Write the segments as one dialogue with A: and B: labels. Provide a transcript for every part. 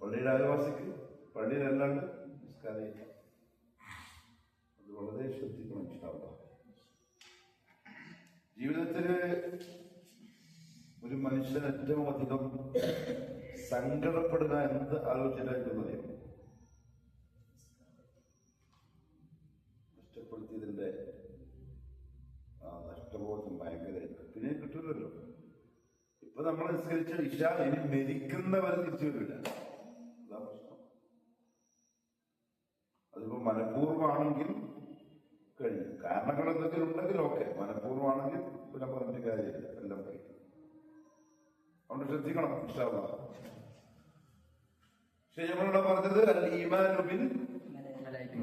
A: പള്ളിയുടെ അയൽവാസിക്ക് പള്ളിയിലല്ലാണ്ട് നിസ്കാരമില്ല. അത് വളരെ ശ്രദ്ധിക്കണം ഇൻഷാല്ലാഹ്. ജീവിതത്തില് ഒരു മനുഷ്യൻ ഏറ്റവും അധികം സങ്കടപ്പെടുക എന്ത് ആലോചിച്ചിട്ടായിരുന്നറിയാം? നഷ്ടപ്പെടുത്തിയതിന്റെ നഷ്ടബോധം ഭയങ്കരമായിരിക്കും. പിന്നെ കിട്ടില്ലല്ലോ. ഇപ്പൊ നമ്മൾ നിസ്കരിച്ച ഇഷ ഇനി മരിക്കുന്നവരെ തിരിച്ചു വരില്ല. അതാ പ്രശ്നം. അതിപ്പോ മനഃപൂർവ്വമാണെങ്കിൽ കഴിയും. കാരണങ്ങൾ എന്തെങ്കിലും ഉണ്ടെങ്കിൽ ഓക്കെ. മനഃപൂർവ്വമാണെങ്കിൽ പിന്നെ പറഞ്ഞ കാര്യമില്ല, എല്ലാം കഴിയും. അതുകൊണ്ട് ശ്രദ്ധിക്കണം ഇൻഷാ അല്ലാഹ്. പക്ഷെ നമ്മളിവിടെ പറഞ്ഞത് അൽ ഈമാനു ബിൽ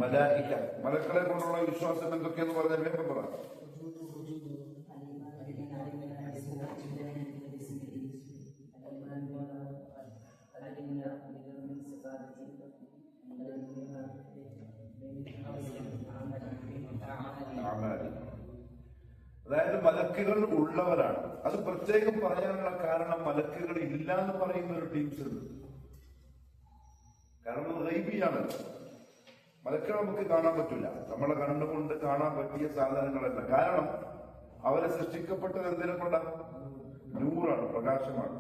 A: മലായിക, മലക്കളെ കൊണ്ടുള്ള വിശ്വാസം എന്തൊക്കെയെന്ന് പറഞ്ഞ വേഗം പറ. അതായത് മലക്കുകൾ ഉള്ളവരാണ്. അത് പ്രത്യേകം പറയാനുള്ള കാരണം മലക്കുകൾ ഇല്ല എന്ന് പറയുന്ന ഒരു ടീംസ് ഉണ്ട്. കാരണം ഗൈബിയാണ്. മലക്കുകൾ നമുക്ക് കാണാൻ പറ്റില്ല, നമ്മളെ കണ്ണുകൊണ്ട് കാണാൻ പറ്റിയ സാധനങ്ങളല്ല. കാരണം അവരെ സൃഷ്ടിക്കപ്പെട്ടത് എന്തിനെ കൊണ്ടാണ്? നൂറാണ്, പ്രകാശമാണ്.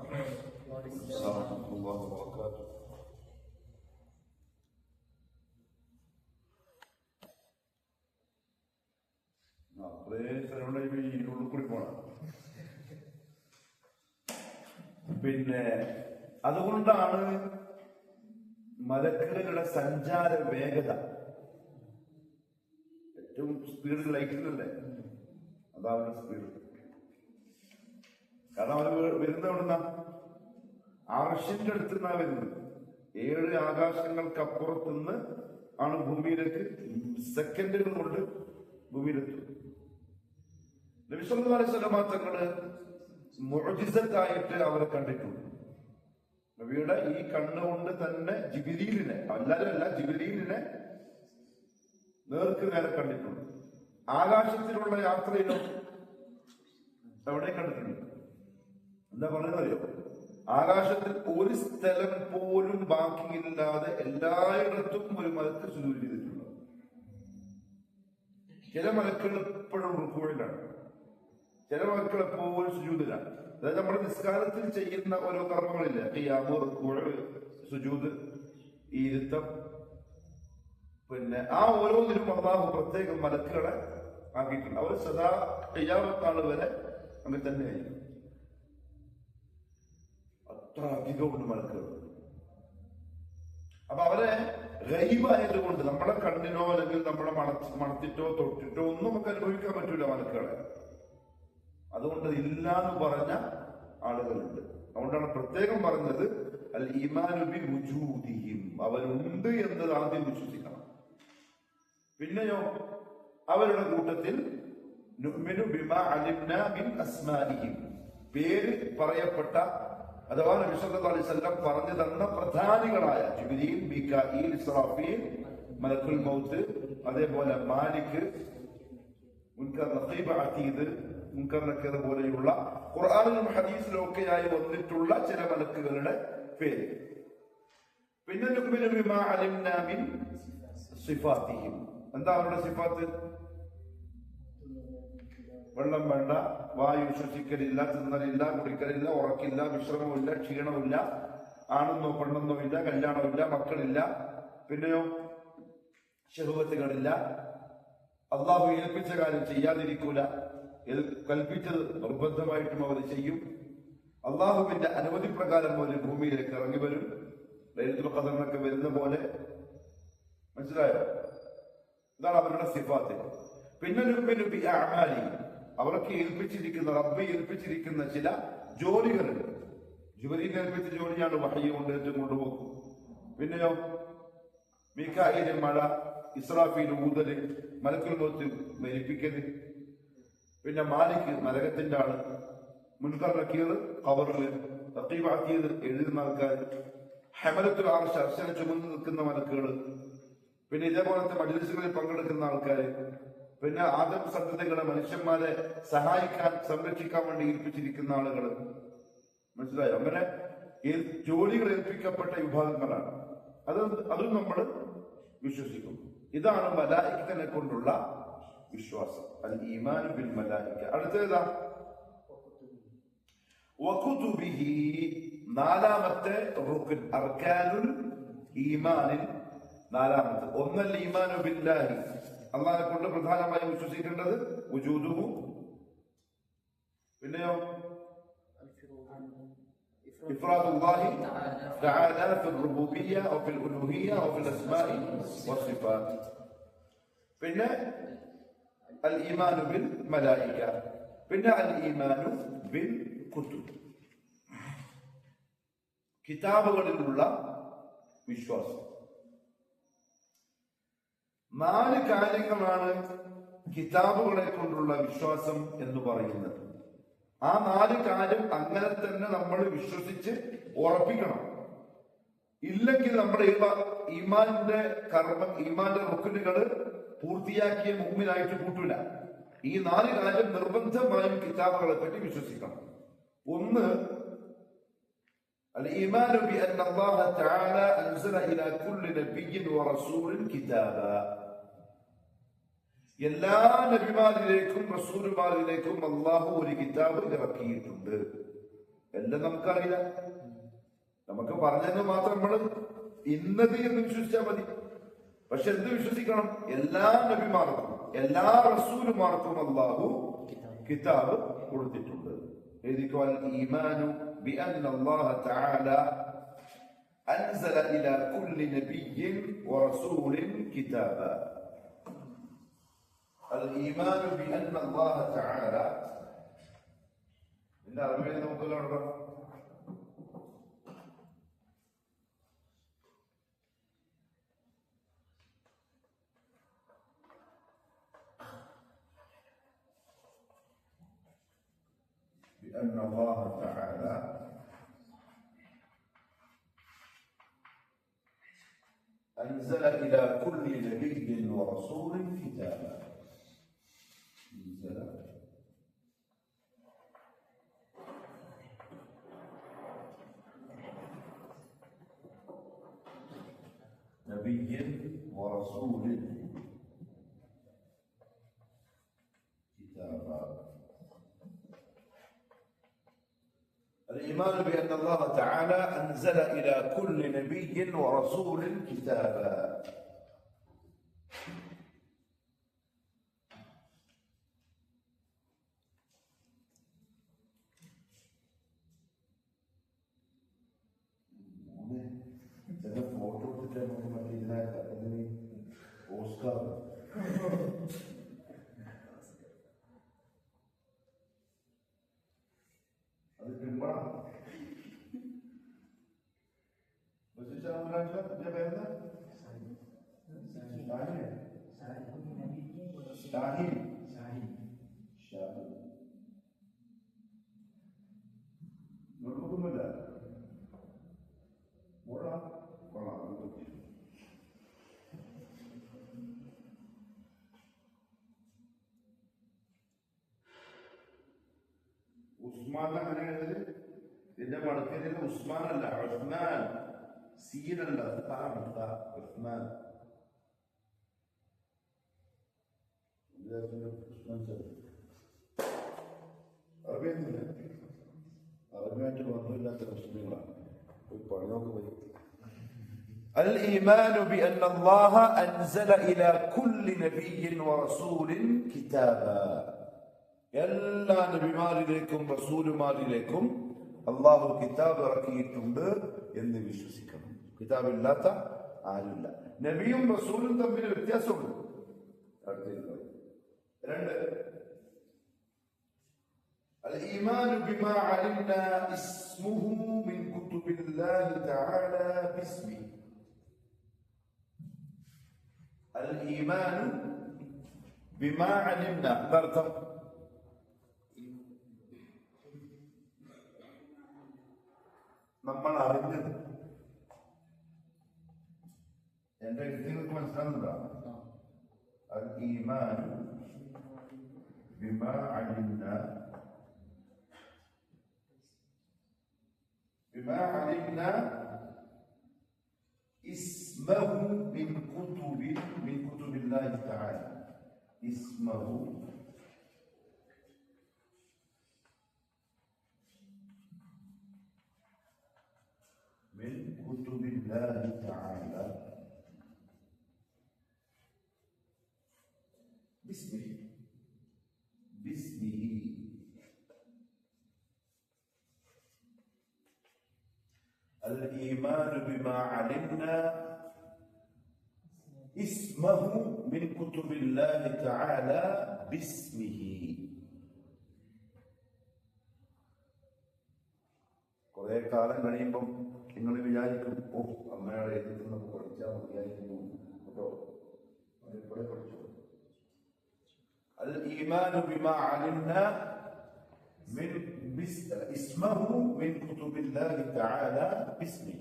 A: ഉള്ളിൽ കൂടി പോണം. പിന്നെ അതുകൊണ്ടാണ് മലക്കുകളുടെ സഞ്ചാര വേഗത. ഏറ്റവും സ്പീഡ് ലൈറ്റിലല്ലേ, അതാണ് സ്പീഡ്. കാരണം അവർ വരുന്ന എവിടുന്ന? ആർഷിന്റെ അടുത്ത് നിന്നാ വരുന്നത്. 7 ആകാശങ്ങൾക്കപ്പുറത്തുനിന്ന് ആണ് ഭൂമിയിലേക്ക് സെക്കൻഡുകൾ കൊണ്ട് ഭൂമിയിലെത്തും. നബി സല്ലല്ലാഹു അലൈഹി വസല്ലം തങ്ങള് മുഅ്ജിസത്തായിട്ട് അവരെ കണ്ടിട്ടുണ്ട്. നബിയുടെ ഈ കണ്ണുകൊണ്ട് തന്നെ ജിബ്രീലിനെ, അല്ലാതല്ല ജിബ്രീലിനെ നേർക്ക് നേരെ കണ്ടിട്ടുണ്ട്. ആകാശത്തിലുള്ള യാത്രയിലും എവിടെ കണ്ടിട്ടുണ്ട്? എന്താ പറയുന്നറിയോ? ആകാശത്തിൽ ഒരു സ്ഥലം പോലും ബാക്കിയില്ലാതെ എല്ലായിടത്തും ഒരു മലക്ക് സുജൂദ് ചെയ്തിട്ടുണ്ട്. ചില മലക്കുകൾ എപ്പോഴും റുക്കൂഇലാണ്, ചില മലക്കുകൾ എപ്പോഴും സുജൂദിലാണ്. അതായത് നമ്മുടെ നിസ്കാരത്തിൽ ചെയ്യുന്ന ഓരോ കർമ്മങ്ങളില്ലേ, ഖിയാമ്, റുക്കൂഅ്, സുജൂദ്, ഇരുത്തം, പിന്നെ ആ ഓരോന്നിനും അല്ലാഹു പ്രത്യേകം മലക്കുകളെ ആക്കിയിട്ടുണ്ട്. അവർ സദാ ഖിയാമത്ത് വരെ അങ്ങനെ തന്നെയായിരിക്കും. അത്ര അധികമുണ്ട് മലക്കുകൾ. അപ്പൊ അവരെ ഗൈബായതുകൊണ്ട് നമ്മളെ കണ്ണിനോ അല്ലെങ്കിൽ നമ്മളെ മണത്തിട്ടോ തൊട്ടിട്ടോ ഒന്നും നമുക്ക് അനുഭവിക്കാൻ പറ്റൂല മലക്കുകളെ. അതുകൊണ്ട് ഇല്ലാന്ന് പറഞ്ഞ ആളുകളുണ്ട്. അതുകൊണ്ടാണ് പ്രത്യേകം പറഞ്ഞത് അൽ ഈമാനു ബി വുജൂദിഹിം, അവരുണ്ട് എന്നത് ആദ്യം വിശ്വസിക്കണം. പിന്നെയോ അവരുടെ കൂട്ടത്തിൽ നുഅ്മിനു ബിമാ അലിംനാ മിൻ അസ്മാഇഹിം, പേര് പറയപ്പെട്ട അഥവാ നബി സല്ലല്ലാഹു അലൈഹി വസല്ലം പറഞ്ഞു തന്ന പ്രധാനികളായ ജിബ്രീൽ, മീകാഈൽ, ഇസ്രാഫീൽ, മലക്കുൽ മൗത്ത്, അതേപോലെ മാലിക്, മുൻകർ നഖീബ്, അതീദ്, മുൻകർ നക്കീർ പോലെയുള്ള ഖുർആനിലും ഹദീസിലും ഒക്കെയായി വന്നിട്ടുള്ള ചില മലക്കുകളുടെ പേര്. പിന്നെ നുഅ്മിനു ബിമാ അലിംനാ മിൻ സിഫാത്തിഹിം, എന്താ അവരുടെ സിഫാത്ത്? വെള്ളം വേണ്ട, വായു ശ്വസിക്കലില്ല, തിന്നലില്ല, കുടിക്കലില്ല, ഉറക്കില്ല, വിശ്രമമില്ല, ക്ഷീണമില്ല, ആണെന്നോ പെണ്ണെന്നോ ഇല്ല, കല്യാണമില്ല, മക്കളില്ല, പിന്നെയോ ശഹ്വത്തുകളില്ല, അള്ളാഹു ഏൽപ്പിച്ച കാര്യം ചെയ്യാതിരിക്കൂല, കൽപ്പിച്ചത് നിർബന്ധമായിട്ടും അവർ ചെയ്യും, അള്ളാഹുവിന്റെ അനുമതി പ്രകാരം അവർ ഭൂമിയിലേക്ക് ഇറങ്ങി വരും, ലൈലത്തുൽ ഖദറിനൊക്കെ വരുന്ന പോലെ. മനസ്സിലായോ? ഇതാണ് അവരുടെ സിഫാത്ത്. പിന്നെ നുഅ്മിനു ബി അഅമാലി, അവർക്ക് ഏൽപ്പിച്ചിരിക്കുന്ന, റബ്ബ് ഏൽപ്പിച്ചിരിക്കുന്ന ചില ജോലികളുണ്ട്. ജിബ്രീൽ ഏൽപ്പിച്ച ജോലിയാണ് വഹയി കൊണ്ടേറ്റും കൊണ്ടുപോകും. പിന്നെയോ മീകാഈൽ മഴ, ഇസ്രാഫീൽ ഊതല്, മലക്കുൽ മൗത്ത് മരിപ്പിക്കല്, പിന്നെ മാലിക് നരകത്തിന്റെ ആള്, മുൻകർ നക്കീർ ഖബറില്, റഖീബ് അതീദ് എഴുതുന്ന ആൾക്കാർ, ഹമലത്തുൽ അർശ് അർശനെ ചുമന്ന് നിൽക്കുന്ന മലക്കുകള്, പിന്നെ ഇതേപോലത്തെ മജ്‌ലിസുകളിൽ പങ്കെടുക്കുന്ന ആൾക്കാർ, പിന്നെ ആദം സന്തതികളെ മനുഷ്യന്മാരെ സഹായിക്കാൻ, സംരക്ഷിക്കാൻ വേണ്ടി ഏൽപ്പിച്ചിരിക്കുന്ന ആളുകൾ. മനസ്സിലായോ? അങ്ങനെ ജോലികൾ ഏൽപ്പിക്കപ്പെട്ട വിഭാഗങ്ങളാണ്. അതും നമ്മൾ വിശ്വസിക്കും. ഇതാണ് മലായിക്കനെ കൊണ്ടുള്ള വിശ്വാസം. അൽ ഈമാനു ബിൽ മലായിക. അടുത്തതാ വകുതുബിഹി, നാലാമത്തെ റുക്ൻ അർക്കാനുൽ ഈമാനിൽ നാലാമത്തെ. ഒന്നൽ ഈമാനു ബില്ലാഹി, അള്ളാഹിനെ കൊണ്ട് പ്രധാനമായും വിശ്വസിക്കേണ്ടത് വുജൂദുഹു. പിന്നെയോ ഇഫ്റാദുല്ലാഹി തആല ഫിൽ റുബൂബിയ്യ വ ഫിൽ ഉലൂഹിയ്യ വ ഫിൽ അസ്മാഇ വസ്സിഫാത്ത്. പിന്നെ അൽ ഈമാനു ബിൽ മലായിക. പിന്നെ അൽ ഈമാനു ബിൽ കുതുബ്, കിതാബുകളിലുള്ള വിശ്വാസം. 4 കാര്യങ്ങളാണ് കിതാബുകളെ കൊണ്ടുള്ള വിശ്വാസം എന്ന് പറയുന്നത്. ആ 4 കാര്യം അങ്ങനെ തന്നെ നമ്മൾ വിശ്വസിച്ച് ഉറപ്പിക്കണം. ഇല്ലെങ്കിൽ നമ്മുടെ ഈമാന്റെ റുക്നുകള് പൂർത്തിയാക്കിയ മുമ്പിനായിട്ട് കൂട്ടൂല. ഈ 4 കാര്യം നിർബന്ധമായും കിതാബുകളെ പറ്റി വിശ്വസിക്കണം. ഒന്ന്, الإيمان بأن الله تعالى أنزل إلى كل نبي ورسول كتابا. എല്ലാ നബിമാരിലേക്കും റസൂലുമാരിലേക്കും അള്ളാഹു ഒരു കിതാബ് ഇറക്കിയിട്ടുണ്ട്. എല്ലാം നമുക്കറിയില്ല, നമുക്ക് പറഞ്ഞെന്ന് മാത്രം നമ്മൾ ഇന്നത് എന്ന് വിശ്വസിച്ചാൽ മതി. പക്ഷെ എന്ത് വിശ്വസിക്കണം? എല്ലാ നബിമാർക്കും എല്ലാ റസൂലുമാർക്കും അള്ളാഹു കിതാബ് കൊടുത്തിട്ടുണ്ട്. എഴുതിക്കോ, ഈമാനു بأن الله تعالى أنزل إلى كل نبي ورسول كتابا. الإيمان بأن الله تعالى إن أربعين نقول بأن الله تعالى أنزل إلى كل نبي ورسول كتابا. أنزل نبي ورسول كتابا. الإيمان بأن الله تعالى أنزل إلى كل نبي ورسول كتابا. ഉസ്മാൻ അങ്ങനെ എഴുതി. ഇതിന്റെ മടക്കിൽ ഉസ്മാൻ അല്ല, ഉസ്മാൻ. സീനല്ല, ഉസ്മാൻ. അറബിയൊന്നുമില്ല, അറബിയായിട്ട് ബന്ധമില്ലാത്ത മുസ്ലിങ്ങളാണ്. പോയി പഴയൊക്കെ പോയി. الإيمان بأن الله أنزل إلى كل نبي ورسول كتابا. എല്ലാ നബിമാരിലേക്കും റസൂലുമാരിലേക്കും അള്ളാഹു കിതാബ് ഇറക്കിയിട്ടുണ്ട് എന്ന് വിശ്വസിക്കണം. കിതാബില്ലാത്ത ആരുമില്ല. നബിയും റസൂലും തമ്മിൽ വ്യത്യാസമുണ്ട്. അടുത്ത 2, الإيمان بما علمنا اسمه من كتب الله تعالى باسمه. الإيمان بما علمنا برضه നമ്മൾ അറിഞ്ഞത്. എന്റെ നിങ്ങൾക്ക് മനസ്സിലാകുന്നുണ്ടോ? അൽ ഈമാൻ ബിമാ അലിംനാ بما علمنا اسمه من كتب الله تعالى اسمه من كتب الله تعالى باسمه الإيمان بما علمنا اسمه من كتب الله تعالى باسمه. കുറെ കാലം കഴിയുമ്പം നിങ്ങൾ വിചാരിക്കും, ഓ അമ്മയുടെ എഴുതി നമുക്ക് പഠിച്ചാൽ മതിയായിരുന്നു കേട്ടോ, ഇവിടെ പഠിച്ചു. الإيمان بما علمنا من اسمه من كتب الله تعالى باسمه.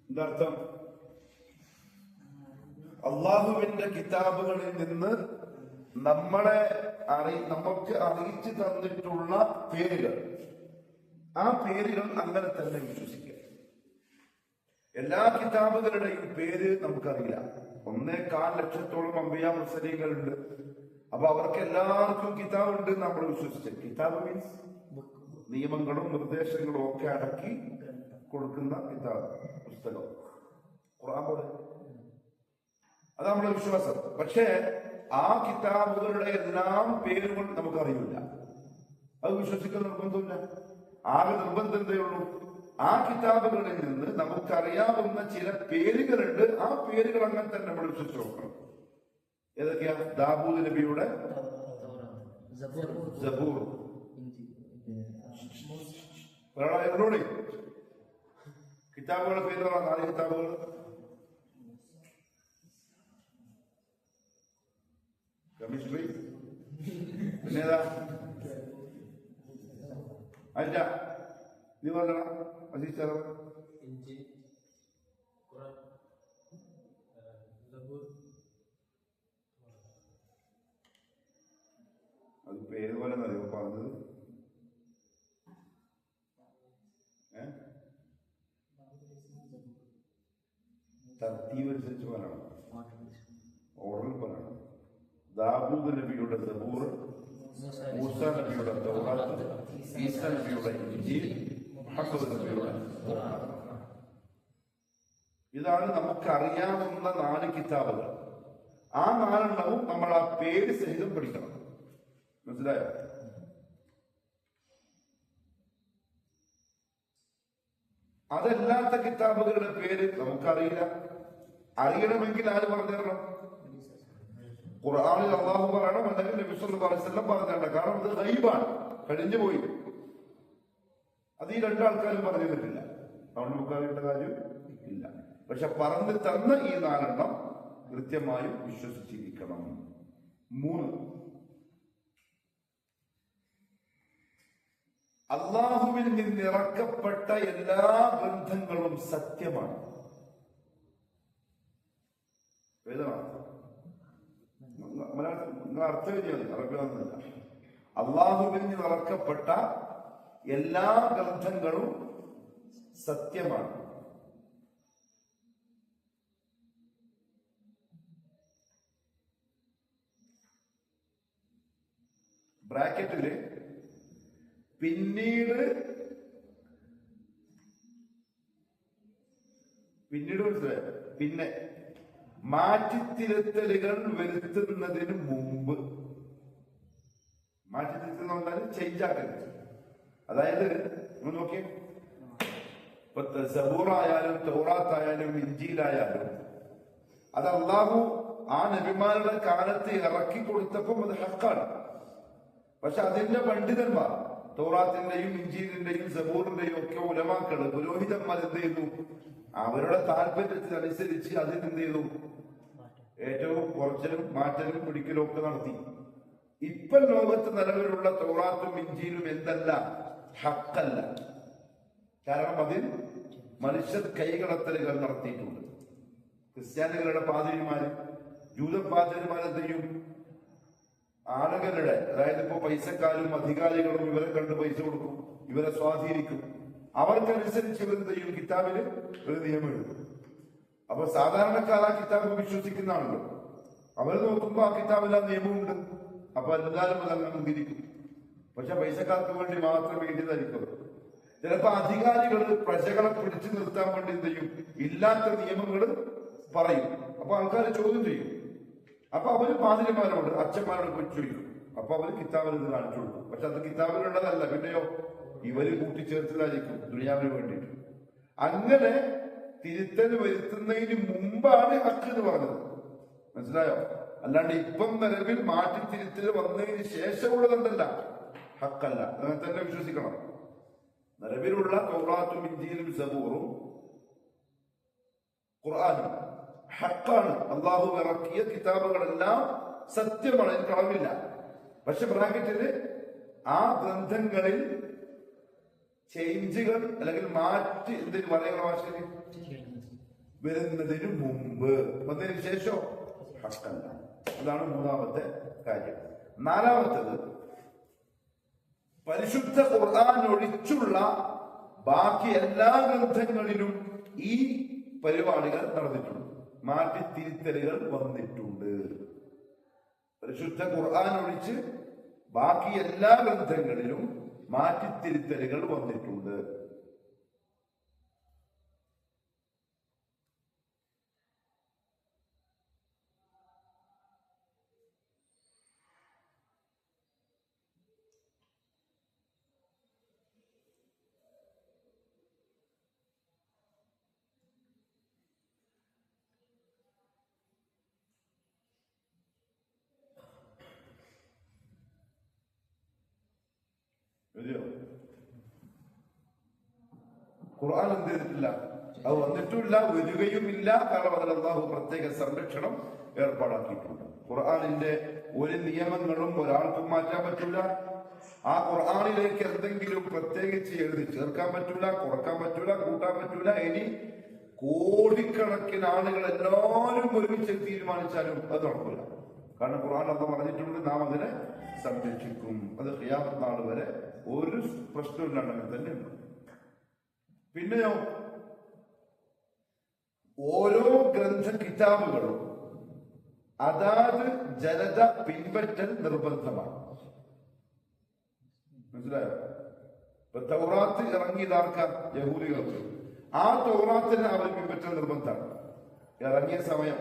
A: എന്താർത്ഥം? അള്ളാഹുവിന്റെ കിതാബുകളിൽ നിന്ന് നമുക്ക് അറിയിച്ചു തന്നിട്ടുള്ള പേരുകൾ, ആ പേരുകൾ അങ്ങനെ തന്നെ വിശ്വസിക്കുക. എല്ലാ കിതാബുകളുടെയും പേര് നമുക്കറിയില്ല. 1.25 ലക്ഷത്തോളം അംബിയാ മുർസലീങ്ങളുണ്ട്. അപ്പൊ അവർക്ക് എല്ലാവർക്കും കിതാബുണ്ട് നമ്മൾ വിശ്വസിച്ചത്. കിതാബ് മീൻസ് നിയമങ്ങളും നിർദ്ദേശങ്ങളും ഒക്കെ അടക്കി കൊടുക്കുന്ന കിതാബ്, പുസ്തകം, ഖുർആൻ പോലെ. അത് നമ്മുടെ വിശ്വാസം. പക്ഷേ ആ കിതാബുകളുടെ എല്ലാം പേരുകൾ നമുക്കറിയില്ല. അത് വിശ്വസിക്കുന്ന നിർബന്ധമില്ല. ആകെ നിർബന്ധം എന്തേ ഉള്ളൂ, ആ കിതാബുകളിൽ നിന്ന് നമുക്കറിയാവുന്ന ചില പേരുകളുണ്ട്. ആ പേരുകൾ അങ്ങനെ തന്നെ നമ്മൾ വിശ്വസിച്ച് നോക്കണം. ഏതൊക്കെയാ? ദാവൂദ് നബിയുടെ സബൂർ. എവരോട് കിതാബുകളുടെ പേരുകളാണ് 4 കിതാബുകൾ. കെമിസ്ട്രി, പിന്നേതാ? അല്ല, നീ പറഞ്ഞ അസീസ് അത് പേര് പോലെ അറിയോ പറഞ്ഞത്? തർത്തീബ് അനുസരിച്ച് പറയണം, ഓർഡറിൽ പറയണം. ദാവൂദ് നബിയുടെ സബൂർ, മൂസ നബിയുടെ തൗറാത്ത്, ഈസ നബിയുടെ ഇൻജീൽ, മുഹമ്മദ് നബിയുടെ ഖുർആൻ. ഇതാണ് നമുക്കറിയാവുന്ന 4 കിതാബുകൾ. ആ 4 നമ്മൾ ആ പേര് സഹിതം പഠിക്കണം. മനസ്സിലായോ? അതല്ലാത്ത കിതാബുകളുടെ പേര് നമുക്കറിയില്ല. അറിയണമെങ്കിൽ ആര് പറഞ്ഞു തരണം? ഖുർആനിൽ അള്ളാഹു പറയണം, അല്ലെങ്കിൽ നബി സല്ലല്ലാഹു അലൈഹി വസല്ലം പറഞ്ഞു തരണം. കാരണം ഇത് ഗൈബാണ്, കഴിഞ്ഞു പോയി. അത് ഈ 2 ആൾക്കാരും പറഞ്ഞു തന്നിട്ടില്ല. അതുകൊണ്ട് നമുക്ക് അറിയേണ്ട കാര്യം ഇല്ല. പക്ഷെ പറഞ്ഞു തന്ന ഈ 4 കൃത്യമായും വിശ്വസിച്ചിരിക്കണം. 3, അള്ളാഹുവിൽ നിന്നിറക്കപ്പെട്ട എല്ലാ ഗ്രന്ഥങ്ങളും സത്യമാണ്. വേദമാണ്. മലയാളത്തിൽ അർത്ഥം എഴുതിയാൽ അറബിയൊന്നുമില്ല. അള്ളാഹുവിൽ നിന്നിറക്കപ്പെട്ട എല്ലാ ഗ്രന്ഥങ്ങളും സത്യമാണ്. ബ്രാക്കറ്റില് പിന്നീട് പിന്നെ മാറ്റിത്തിരുത്തലുകൾ വരുത്തുന്നതിന് മുമ്പ്. മാറ്റിത്തിരുത്തുന്ന പറഞ്ഞാൽ ചേഞ്ച് ആക്കരുത്. അതായത് നമ്മൾ നോക്കിയേ, ഇപ്പൊ സബൂറായാലും തൗറാത്തായാലും ഇൻജീലായാലും അത് അള്ളാഹു ആ നബിമാരുടെ കാലത്ത് ഇറക്കി കൊടുത്തപ്പം അത് ഹക്കാണ്. പക്ഷെ അതിന്റെ പണ്ഡിതന്മാർ, തൗറാത്തിന്റെയും ഇൻജീലിന്റെയും സബൂറിന്റെയും ഒക്കെ ഉലമാക്കള്, പുരോഹിതന്മാർ എന്ത് ചെയ്തു? അവരുടെ താല്പര്യത്തിനനുസരിച്ച് അതിനെന്ത് ചെയ്തു? ഏറ്റവും കുറച്ചലും മാറ്റലും പിടിക്കലും ഒക്കെ നടത്തി. ഇപ്പൊ ലോകത്ത് നിലവിലുള്ള തൗറാത്തും ഇൻജീലും എന്തല്ല? ഹക്കല്ല. കാരണം അതിൽ മനുഷ്യർ കൈകടത്തലുകൾ നടത്തിയിട്ടുണ്ട്. ക്രിസ്ത്യാനികളുടെ പാതിരിമാര്, ജൂത പാതിരിമാരെന്ത് ചെയ്യും? ആളുകളുടെ, അതായത് ഇപ്പോ പൈസക്കാരും അധികാരികളും ഇവരെ കണ്ട് പൈസ കൊടുക്കും, ഇവരെ സ്വാധീനിക്കും. അവർക്കനുസരിച്ച് ഇവരെന്ത് ചെയ്യും? കിതാബില് ഒരു നിയമം എഴുതും. അപ്പൊ സാധാരണക്കാർ ആ കിതാബ് വിശ്വസിക്കുന്നതാണല്ലോ. അവർ നോക്കുമ്പോ ആ കിതാബിൽ ആ നിയമമുണ്ട്. അപ്പൊ എല്ലാവരും അതങ്ങ് അംഗീകരിക്കും. പക്ഷെ പൈസക്കാർക്ക് വേണ്ടി മാത്രം എഴുതിയതായിരിക്കും. ചിലപ്പോ അധികാരികൾ പ്രജകളെ പിടിച്ചു നിർത്താൻ വേണ്ടി എന്ത് ചെയ്യും? ഇല്ലാത്ത നിയമങ്ങൾ പറയും. അപ്പൊ ആൾക്കാർ ചോദ്യം ചെയ്യും. അപ്പൊ അവര് പാതിരിമാരോട്, അച്ഛന്മാരോട് പോയി ചോദിക്കും. അപ്പൊ അവര് കിതാബിൽ ഇത് കാണിച്ചു കൊടുക്കും. പക്ഷെ അത് കിതാബിലുള്ളതല്ല. പിന്നെയോ ഇവര് കൂട്ടിച്ചേർത്തതായിരിക്കും ദുനിയാവിന് വേണ്ടിയിട്ട്. അങ്ങനെ തിരുത്തൽ വരുത്തുന്നതിന് മുമ്പാണ് ഹക്ക് എന്ന് പറഞ്ഞത്. മനസ്സിലായോ? അല്ലാണ്ട് ഇപ്പം നിലവിൽ മാറ്റി തിരുത്തൽ വന്നതിന് ശേഷമുള്ളതുണ്ടല്ല ഹക്കല്ല. അങ്ങനെ തന്നെ വിശ്വസിക്കണം. നിലവിലുള്ള തൗറാത്തും ഇഞ്ചീലും സബൂറും ഖുർആനും ഹക്കാണ്. അള്ളാഹു ഇറക്കിയ കിതാബുകളെല്ലാം സത്യമാണ്, അതിന് കളവില്ല. പക്ഷെ ബ്രാക്കറ്റില് ആ ഗ്രന്ഥങ്ങളിൽ ചേഞ്ചുകൾ അല്ലെങ്കിൽ മാറ്റി എന്തിന് മലയാള ഭാഷയിൽ വരുന്നതിന് മുമ്പ്, വന്നതിന് ശേഷം ഹക്കല്ല. അതാണ് മൂന്നാമത്തെ കാര്യം. നാലാമത്തത്, പരിശുദ്ധ ഖുർആൻ ഒഴിച്ചുള്ള ബാക്കി എല്ലാ ഗ്രന്ഥങ്ങളിലും ഈ പരിപാടികൾ നടന്നിട്ടുണ്ട്. മാറ്റി തിരുത്തലുകൾ വന്നിട്ടുണ്ട്. പരിശുദ്ധ ഖുർആൻ ഒഴിച്ച് ബാക്കി എല്ലാ ഗ്രന്ഥങ്ങളിലും മാറ്റിത്തിരുത്തലുകൾ വന്നിട്ടുണ്ട്. ഖുർആൻ എന്ത് ചെയ്തിട്ടില്ല? അത് വന്നിട്ടില്ല, വരികയുമില്ല. കാരണം അതിൽ അല്ലാഹു പ്രത്യേക സംരക്ഷണം ഏർപ്പാടാക്കിയിട്ടുണ്ട്. ഖുർആനിന്റെ ഒരു നിയമങ്ങളും ഒരാൾക്കും മാറ്റാൻ പറ്റില്ല. ആ ഖുർആനിലേക്ക് എന്തെങ്കിലും പ്രത്യേകിച്ച് എഴുതി ചേർക്കാൻ പറ്റൂല, കുറക്കാൻ പറ്റൂല, കൂട്ടാൻ പറ്റൂല. ഇനി കോടിക്കണക്കിന് ആളുകൾ എല്ലാവരും ഒരുമിച്ച് തീരുമാനിച്ചാലും അത് നടക്കില്ല. കാരണം ഖുർആൻ അന്ന് പറഞ്ഞിട്ടുണ്ട്, നാം അതിനെ സംരക്ഷിക്കും. അത് ഖിയാമത്ത് നാൾ വരെ ഒരു പ്രശ്നമില്ലാണ്ട് അങ്ങനെ തന്നെ ഉണ്ട്. പിന്നെയോ ഓരോ ഗ്രന്ഥ കിതാബുകളും അതാത് ജനത പിൻപറ്റൽ നിർബന്ധമാണ്. മനസ്സിലായോ? ഇപ്പൊ തൗറാത്ത് ഇറങ്ങിയതാർക്കാം? യഹൂദികൾക്ക്. ആ തൗറാത്തിനെ അവർ പിൻപറ്റൽ നിർബന്ധമാണ്. ഇറങ്ങിയ സമയം.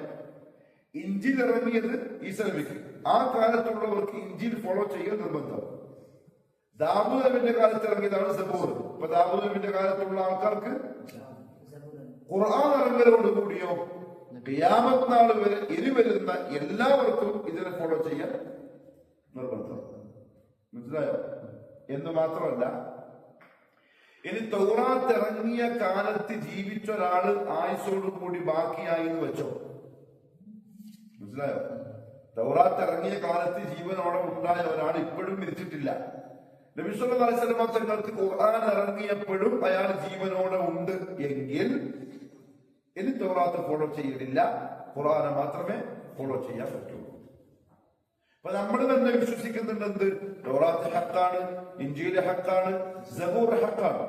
A: ഇഞ്ചിൽ ഇറങ്ങിയത് ഈസാ നബിക്ക്. ആ കാലത്തുള്ളവർക്ക് ഇഞ്ചിൽ ഫോളോ ചെയ്യൽ നിർബന്ധം. ദാവൂദ് നബിന്റെ കാലത്ത് ഇറങ്ങിയതാണ് സബൂർ. ഇപ്പൊ ദാവൂദ് നബിന്റെ കാലത്തുള്ള ആൾക്കാർക്ക് ഖുർആൻ ഇറങ്ങലോടുകൂടിയോ ഖിയാമത്ത് നാൾ വരെ ഇനി വരുന്ന എല്ലാവർക്കും ഇതിനെ ഫോളോ ചെയ്യാൻ നിർബന്ധം. മനസ്സിലായോ? എന്ന് മാത്രമല്ല, ഇനി തൗറാത്ത് ഇറങ്ങിയ കാലത്ത് ജീവിച്ച ഒരാള് ആയുസോടുകൂടി ബാക്കിയായി എന്ന് വെച്ചോ. മനസ്സിലായോ? തൗറാത്ത് ഇറങ്ങിയ കാലത്ത് ജീവനോടെ ഉണ്ടായ ഒരാൾ ഇപ്പോഴും മരിച്ചിട്ടില്ല. നബി സല്ലല്ലാഹു അലൈഹി വസല്ലം തങ്ങൾക്ക് ഖുർആൻ ഇറങ്ങിയപ്പോഴും അയാൾ ജീവനോടെ ഉണ്ട് എങ്കിൽ ഇനി തൗറാത്ത് ഫോളോ ചെയ്യലില്ല, ഖുർആനെ മാത്രമേ ഫോളോ ചെയ്യാൻ പറ്റുള്ളൂ. അപ്പൊ നമ്മൾ തന്നെ വിശ്വസിക്കുന്നുണ്ട് എന്ത്? തൗറാത്ത് ഹക്കാണ്, ഇഞ്ചീൽ ഹക്കാണ്, സബൂർ ഹക്കാണ്.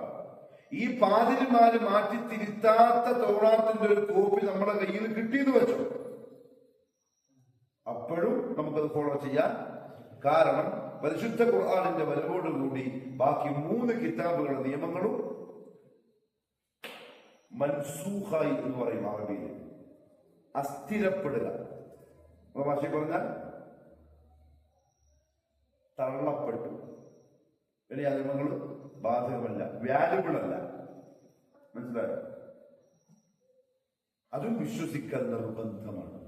A: ഈ പാതിരിമാര് മാറ്റി തിരുത്താത്ത തൗറാത്തിന്റെ ഒരു കോപ്പി നമ്മുടെ കയ്യിൽ കിട്ടിയെന്ന് വെച്ചോ, അപ്പോഴും നമുക്കത് ഫോളോ ചെയ്യാൻ. കാരണം പരിശുദ്ധ ഖുർആനിന്റെ വരവോടുകൂടി ബാക്കി 3 കിതാബുകളുടെ നിയമങ്ങളും മൻസൂഖായി എന്ന് പറയും അറബിയിൽ. അസ്ഥിരപ്പെടുക ഭാഷ പറഞ്ഞാൽ തള്ളപ്പെട്ടു. ഇനി ആ നിയമങ്ങൾ ബാധകമല്ല, വാല്യുബിൾ അല്ല. മനസ്സിലായോ? അതും വിശ്വസിക്കൽ നിർബന്ധമാണ്.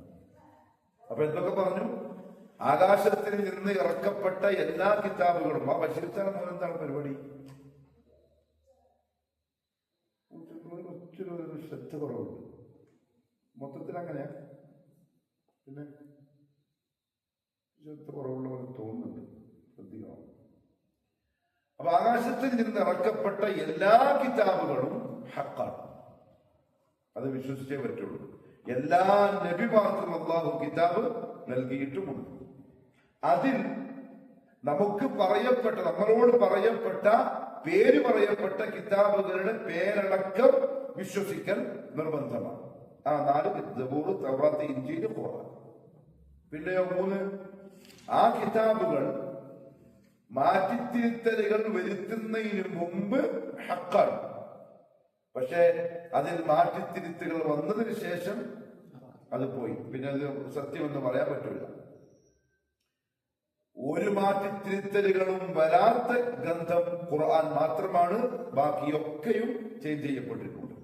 A: അപ്പൊ എന്തൊക്കെ പറഞ്ഞു? ആകാശത്തിൽ നിന്ന് ഇറക്കപ്പെട്ട എല്ലാ കിതാബുകളും. ആ ബശീർച്ചാൻ മൂലം എന്താണ് പരിപാടി? ഒരു ശ്രദ്ധ കുറവുണ്ട് മൊത്തത്തിൽ. അങ്ങനെയാ? പിന്നെ ശ്രദ്ധ കുറവുള്ള പോലെ തോന്നുന്നുണ്ട്. ശ്രദ്ധിക്കണം. അപ്പൊ ആകാശത്തിൽ നിന്ന് ഇറക്കപ്പെട്ട എല്ലാ കിതാബുകളും ഹക്കാണ്. അത് വിശ്വസിച്ചേ പറ്റുള്ളൂ. എല്ലാ നബിമാർക്കും അല്ലാഹു കിതാബ് നൽകിയിട്ടുമുണ്ട്. അതിൽ നമുക്ക് പറയപ്പെട്ട, നമ്മളോട് പറയപ്പെട്ട, പേര് പറയപ്പെട്ട കിതാബുകളുടെ പേരടക്കം വിശ്വസിക്കൽ നിർബന്ധമാണ്. ആ 4 സബൂർ, തൗറാത്ത്, ഇൻജീൽ, ഖുർആൻ. പിന്നെയോ 3, ആ കിതാബുകൾ മാറ്റിത്തിരുത്തലുകൾ വരുത്തുന്നതിന് മുമ്പ് ഹക്കാണ്. പക്ഷെ അതിൽ മാറ്റിത്തിരുത്തുകൾ വന്നതിന് ശേഷം അത് പോയി, പിന്നെ അത് സത്യമെന്ന് പറയാൻ പറ്റില്ല. ഒരു മാറ്റിത്തിരുത്തലുകളും വരാത്ത ഗ്രന്ഥം ഖുർആൻ മാത്രമാണ്. ബാക്കിയൊക്കെയും ചേഞ്ച് ചെയ്യപ്പെട്ടിട്ടുണ്ട്.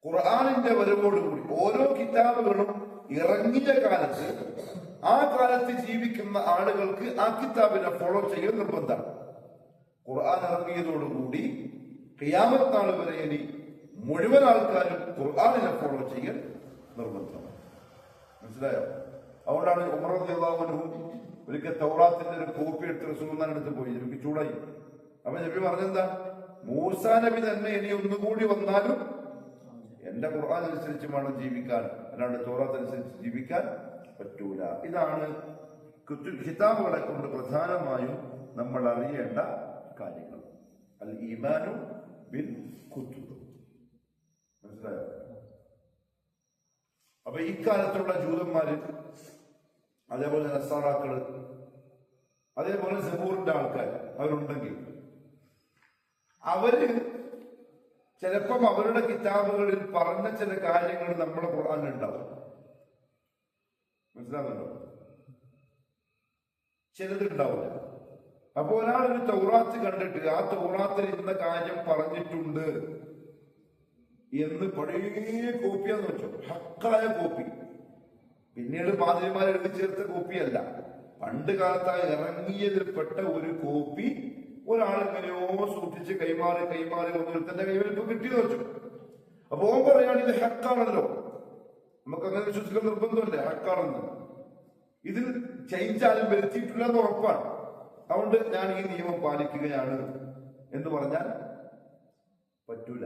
A: ഖുർആനിന്റെ വരവോടുകൂടി ഓരോ കിതാബുകളും ഇറങ്ങിയ കാലത്ത്, ആ കാലത്ത് ജീവിക്കുന്ന ആളുകൾക്ക് ആ കിതാബിനെ ഫോളോ ചെയ്യൽ നിർബന്ധമാണ്. ഖുർആൻ ഇറങ്ങിയതോടുകൂടി ഖിയാമത്ത് നാൾ വരെ ഇനി മുഴുവൻ ആൾക്കാരും ഖുർആനിനെ ഫോളോ ചെയ്യൽ നിർബന്ധമാണ്. മനസ്സിലായോ? അതുകൊണ്ടാണ് ഉമർ റളിയല്ലാഹു അൻഹു ഒരിക്കൽ തൗറാത്തിന്റെ ഒരു കോപ്പി എടുത്ത് റസൂലുള്ളാഹിന്റെ അടുത്ത് പോയി. എനിക്ക് ചൂടായി. അപ്പൊ നബി പറഞ്ഞെന്താ, മൂസാ നബി തന്നെ ഇനി ഒന്നുകൂടി വന്നാലും എന്റെ ഖുർആൻ അനുസരിച്ച് വേണം ജീവിക്കാൻ, അല്ലാണ്ട് തൗറാത്ത് അനുസരിച്ച് ജീവിക്കാൻ പറ്റൂല. ഇതാണ് കിതാബുകളെ കൊണ്ട് പ്രധാനമായും നമ്മൾ അറിയേണ്ട കാര്യങ്ങൾ. അൽ ഈമാനു ബിൽ കുതുബ്. മനസ്സിലായോ? അപ്പൊ ഇക്കാലത്തുള്ള ജൂതന്മാര്, അതേപോലെ നസാറാക്കള്, അതേപോലെ സബൂറിന്റെ ആൾക്കാർ അവരുണ്ടെങ്കിൽ അവര് ചിലപ്പം അവരുടെ കിതാബുകളിൽ പറഞ്ഞ ചില കാര്യങ്ങൾ നമ്മുടെ ഖുർആനിലുണ്ടാവും. മനസ്സിലാകുന്നുണ്ടോ? ചിലതുണ്ടാവില്ല. അപ്പൊ ഒരാളൊരു തൗറാത്ത് കണ്ടിട്ട് ആ തൗറാത്തിൽ ഇന്ന കാര്യം പറഞ്ഞിട്ടുണ്ട് എന്ന് പഴയ കോപ്പിയാന്ന് വെച്ചോ, ഹക്കായ കോപ്പി, പിന്നീട് പാതിരിമാർ എഴുതി ചേർത്ത കോപ്പിയല്ല, പണ്ട് കാലത്തായി ഇറങ്ങിയതിൽപ്പെട്ട ഒരു കോപ്പി ഒരാളെങ്ങനെയോ സൂക്ഷിച്ച് കൈമാറി ഒന്നിരുത്തന്റെ കൈവരിൽ ഇപ്പൊ കിട്ടിയെന്ന് വെച്ചു. അപ്പൊ ഓൻ പറയാണ് ഇത് ഹക്കാണല്ലോ, നമുക്ക് അങ്ങനെ വിശ്വസിക്കാൻ നിർബന്ധമല്ലേ ഹക്കാണെന്ന്. ഇതിൽ ചേഞ്ചാലും വരുത്തിയിട്ടില്ല എന്ന് ഉറപ്പാണ്. അതുകൊണ്ട് ഞാൻ ഈ നിയമം പാലിക്കുകയാണ് എന്ന് പറഞ്ഞാൽ പറ്റൂല.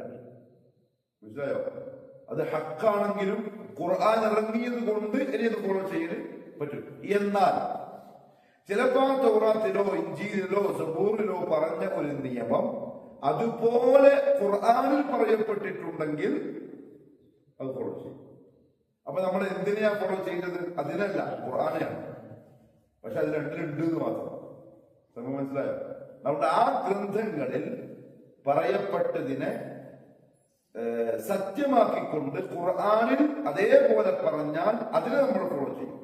A: മനസ്സിലായോ? അത് ഹക്കാണെങ്കിലും ഖുർആൻ ഇറങ്ങിയത് കൊണ്ട് ഇനി അത് ഫോളോ ചെയ്യല് പറ്റും. എന്നാൽ ചിലപ്പോ തൗറാത്തിലോ ഇൻജീലിലോ സബൂറിലോ പറഞ്ഞ ഒരു നിയമം അതുപോലെ ഖുർആനിൽ പറയപ്പെട്ടിട്ടുണ്ടെങ്കിൽ അത് ഫോളോ ചെയ്യും. അപ്പൊ നമ്മൾ എന്തിനെയാ ഫോളോ ചെയ്യുന്നത്? അതിനല്ല, ഖുർആനെയാണ്. പക്ഷെ അത് രണ്ടിലുണ്ട് എന്ന് മാത്രം. നമുക്ക് മനസ്സിലായോ? നമ്മുടെ ആ ഗ്രന്ഥങ്ങളിൽ പറയപ്പെട്ടതിനെ സത്യമാക്കിക്കൊണ്ട് ഖുർആനിൽ അതേപോലെ പറഞ്ഞാൽ അതിനെ നമ്മൾ ഫോളോ ചെയ്യും.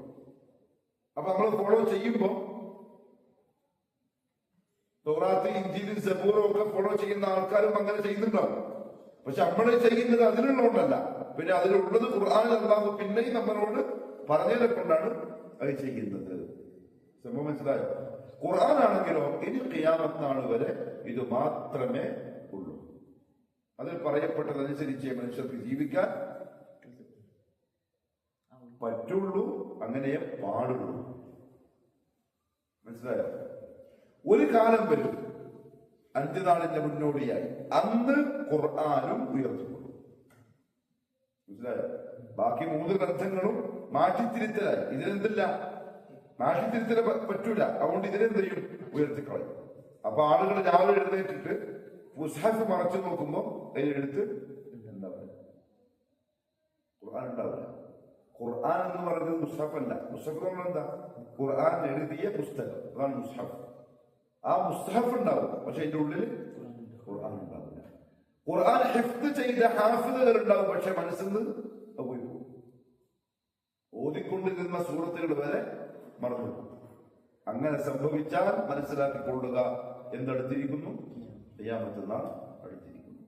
A: അപ്പൊ നമ്മൾ ഫോളോ ചെയ്യുമ്പോൾ തൗറാത്ത്, ഇൻജീലും സബൂറും ഒക്കെ ഫോളോ ചെയ്യുന്ന ആൾക്കാരും അങ്ങനെ ചെയ്യുന്നുണ്ടാവും. പക്ഷെ നമ്മൾ ചെയ്യുന്നത് അതിലുള്ളതുകൊണ്ടല്ല, പിന്നെ അതിലുള്ളത് ഖുർആനിൽ അല്ലാഹു പിന്നെയും നമ്മളോട് പറഞ്ഞതിനെ കൊണ്ടാണ് അത് ചെയ്യുന്നത്. സംഭവം മനസ്സിലായോ? ഖുർആനാണെങ്കിലോ ഇനി ഖിയാമത്ത് നാൾ വരെ ഇത് മാത്രമേ ഉള്ളൂ. അതിൽ പറയപ്പെട്ടതനുസരിച്ച് മനുഷ്യർക്ക് ജീവിക്കാൻ പറ്റുള്ളൂ, അങ്ങനെ പാടുള്ളൂ. മനസ്സിലായോ? ഒരു കാലം വരും അന്ത്യനാളിന്റെ മുന്നോടിയായി, അന്ന് ഖുർആനും ഉയർത്തപ്പെടും. മനസ്സിലായോ? ബാക്കി 3 ഗ്രന്ഥങ്ങളും മാറ്റിത്തിരുത്തലായി. ഇതിനെന്തില്ല, മാറ്റിത്തിരുത്തല പറ്റൂല. അതുകൊണ്ട് ഇതിനെന്ത് ചെയ്യും? ഉയർത്തിക്കളയും. അപ്പൊ ആളുകൾ രാവിലെ എഴുന്നേറ്റിട്ട് മുസ്ഹഫ് മറച്ചു നോക്കുമ്പോ അതിലെടുത്ത് ഉണ്ടാവില്ല, ഖുർആൻ ഉണ്ടാവില്ല. ഖുർആൻ എന്ന് പറയുന്നത് മുസ്ഹഫ് അല്ല. മുസ്ഹഫ് നമ്മളെന്താ? ഖുർആൻ എഴുതിയ പുസ്തകം, അതാണ് മുസ്ഹഫ്. ആ മുസ്ഹഫ് ഉണ്ടാവും, പക്ഷെ അതിന്റെ ഉള്ളിൽ ഖുർആൻ ഉണ്ടാവില്ല. ഖുർആൻ ഹിഫ്ദ് ചെയ്ത ഹാഫിദുകൾ ഉണ്ടാവും, പക്ഷെ മനസ്സിൽ നിന്ന് പോയി പോകും. ഓതിക്കൊണ്ടിരുന്ന സൂറത്തുകൾ വരെ മറന്നു. അങ്ങനെ സംഭവിച്ചാൽ മനസ്സിലാക്കിക്കൊള്ളുക, എന്തെടുത്തിരിക്കുന്നു? ഖിയാമത്ത് നാൾ അടുത്തിരിക്കുന്നു.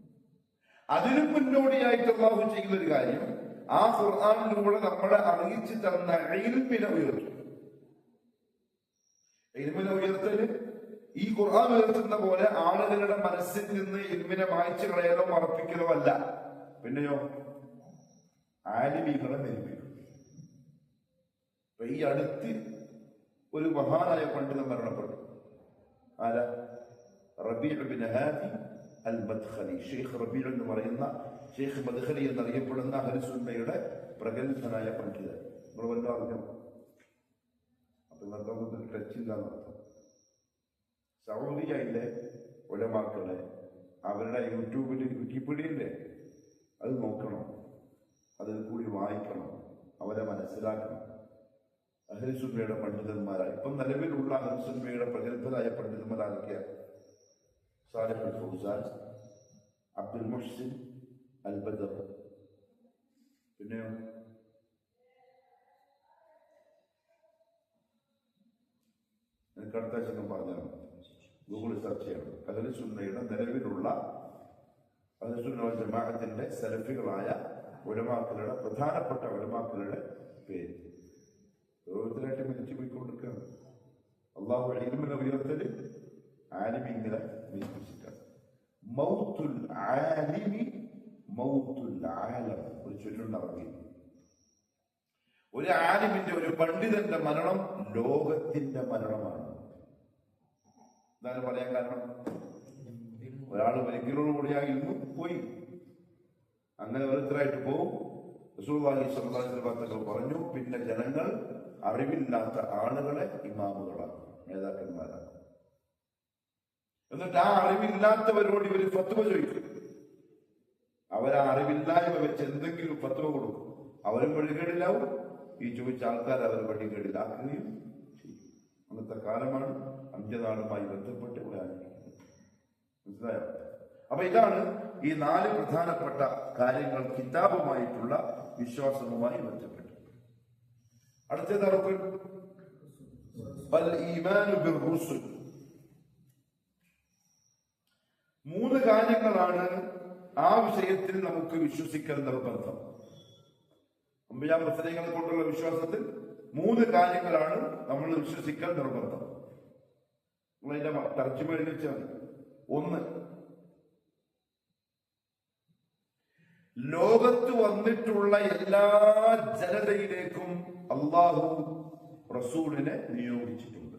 A: അതിനു മുന്നോടിയായിട്ട് അല്ലാഹു ചെയ്യുന്ന ഒരു കാര്യം, ആ ഖുർആനിലൂടെ നമ്മളെ അറിയിച്ചു തന്ന ഇൽമിനെ ഉയർത്തും. ഇൽമിനെ ഉയർത്തല് ഈ ഖുർആൻ ഉയർത്തുന്ന പോലെ ആളുകളുടെ മനസ്സിൽ നിന്ന് ഇൽമിനെ മായ്ച്ചു കളയലോ മറപ്പിക്കലോ അല്ല. പിന്നെയോ ആലിമീങ്ങളെ നെരിപ്പിക്കും. ഈ അടുത്ത് ഒരു മഹാനായ പണ്ഡിതൻ മരണപ്പെട്ടു. ആരാ? റബീഉ ബിൻ ഹാദി അൽ മദ്ഖലി. ഷെയ്ഖ് റബീഉ എന്ന് പറയുന്ന, ഷെയ്ഖ് മദ്ഖലി എന്നറിയപ്പെടുന്ന അഹ്ലുസുന്നയുടെ പ്രഗത്ഭനായ പണ്ഡിതൻ. നിങ്ങൾ വല്ലതും അറിഞ്ഞോ? അപ്പൊ ഇന്നത്തെ ടച്ച് ഇല്ല എന്നർത്ഥം. സൗദിയിലെ ഉലമാക്കളെ അവരുടെ യൂട്യൂബിൽ വിക്കിപീഡിയയില്ലേ, അത് നോക്കണം, അതിൽ കൂടി വായിക്കണം, അവരെ മനസ്സിലാക്കണം. അഹ്ലുസുന്നയുടെ പണ്ഡിതന്മാരാണ് ഇപ്പം നിലവിലുള്ള അഹ്ലുസുന്നയുടെ പ്രഗത്ഭരായ പണ്ഡിതന്മാരായിരിക്കാം സാലിഹ് അൽ ഫൗസാൻ, അബ്ദുൽ മുഹ്സിൻ അൽ ബദർ, പിന്നെ എനിക്ക് അടുത്ത ആഴ്ച പറഞ്ഞാൽ ഗൂഗിളിൽ സെർച്ച് ചെയ്യണം. അഹ്ലുസുന്നയുടെ നിലവിലുള്ള അഹ്ലുസുന്ന വൽ ജമാഅത്തിന്റെ സലഫികളായ ഉലമാക്കളുടെ, പ്രധാനപ്പെട്ട ഉലമാക്കളുടെ പേര് ഓരോരുത്തരായിട്ട് മരിച്ചു പോയിക്കൊണ്ടിരിക്കുകയാണ്. അള്ളാഹു ഇൽമിനെ ഉയർത്തല് ആലിമിങ്ങളെ വിശ്വസിക്കണം. മൗത്തുൽ ആലിമി മൗത്തുൽ ആലം ഒരു ചൊല്ലുണ്ടാവുകയും, ഒരു ആലിമിന്റെ, ഒരു പണ്ഡിതന്റെ മരണം ലോകത്തിന്റെ മരണമാണ്. എന്താണ് പറയാൻ കാരണം? ഒരാൾ ഒരിക്കലോടുകൂടിയായിരുന്നു പോയി, അങ്ങനെ ഓരോരുത്തരായിട്ട് പോകും. റസൂലുള്ളാഹി സ്വല്ലല്ലാഹു അലൈഹി വസല്ലം പറഞ്ഞു, പിന്നെ ജനങ്ങൾ അറിവില്ലാത്ത ആളുകളെ ഇമാമുകളാണ്, നേതാക്കന്മാരാണ്. എന്നിട്ട് ആ അറിവില്ലാത്തവരോട് ഇവർ ഫത്വ ചോദിക്കും. അവരാ അറിവില്ലായ്മ വെച്ച് എന്തെങ്കിലും ഫത്വ കൊടുക്കും. അവരും വഴികേടിലാവും, ഈ ചോദിച്ച ആൾക്കാർ അവർ വഴികേടിലാക്കുകയും ചെയ്യും. അന്നത്തെ കാലമാണ് അന്ത്യനാളുമായി ബന്ധപ്പെട്ട് മനസ്സിലായോ? അപ്പൊ ഇതാണ് ഈ 4 പ്രധാനപ്പെട്ട കാര്യങ്ങൾ കിതാബുമായിട്ടുള്ള വിശ്വാസവുമായി ബന്ധപ്പെട്ട്. അടുത്തത് ഈമാനു ബിർ റുസുൽ. 3 കാര്യങ്ങളാണ് ആ വിഷയത്തിൽ നമുക്ക് വിശ്വസിക്കൽ നിർബന്ധം. അമ്പിയാ മുർസലീങ്ങളെ കൊണ്ടുള്ള വിശ്വാസത്തിൽ 3 കാര്യങ്ങളാണ് നമ്മൾ വിശ്വസിക്കൽ നിർബന്ധം. നമ്മളതിന്റെ തർജ്ജമ എഴുതി വെച്ചാൽ, 1, ലോകത്ത് വന്നിട്ടുള്ള എല്ലാ ജനതയിലേക്കും അള്ളാഹു റസൂലിനെ നിയോഗിച്ചിട്ടുണ്ട്.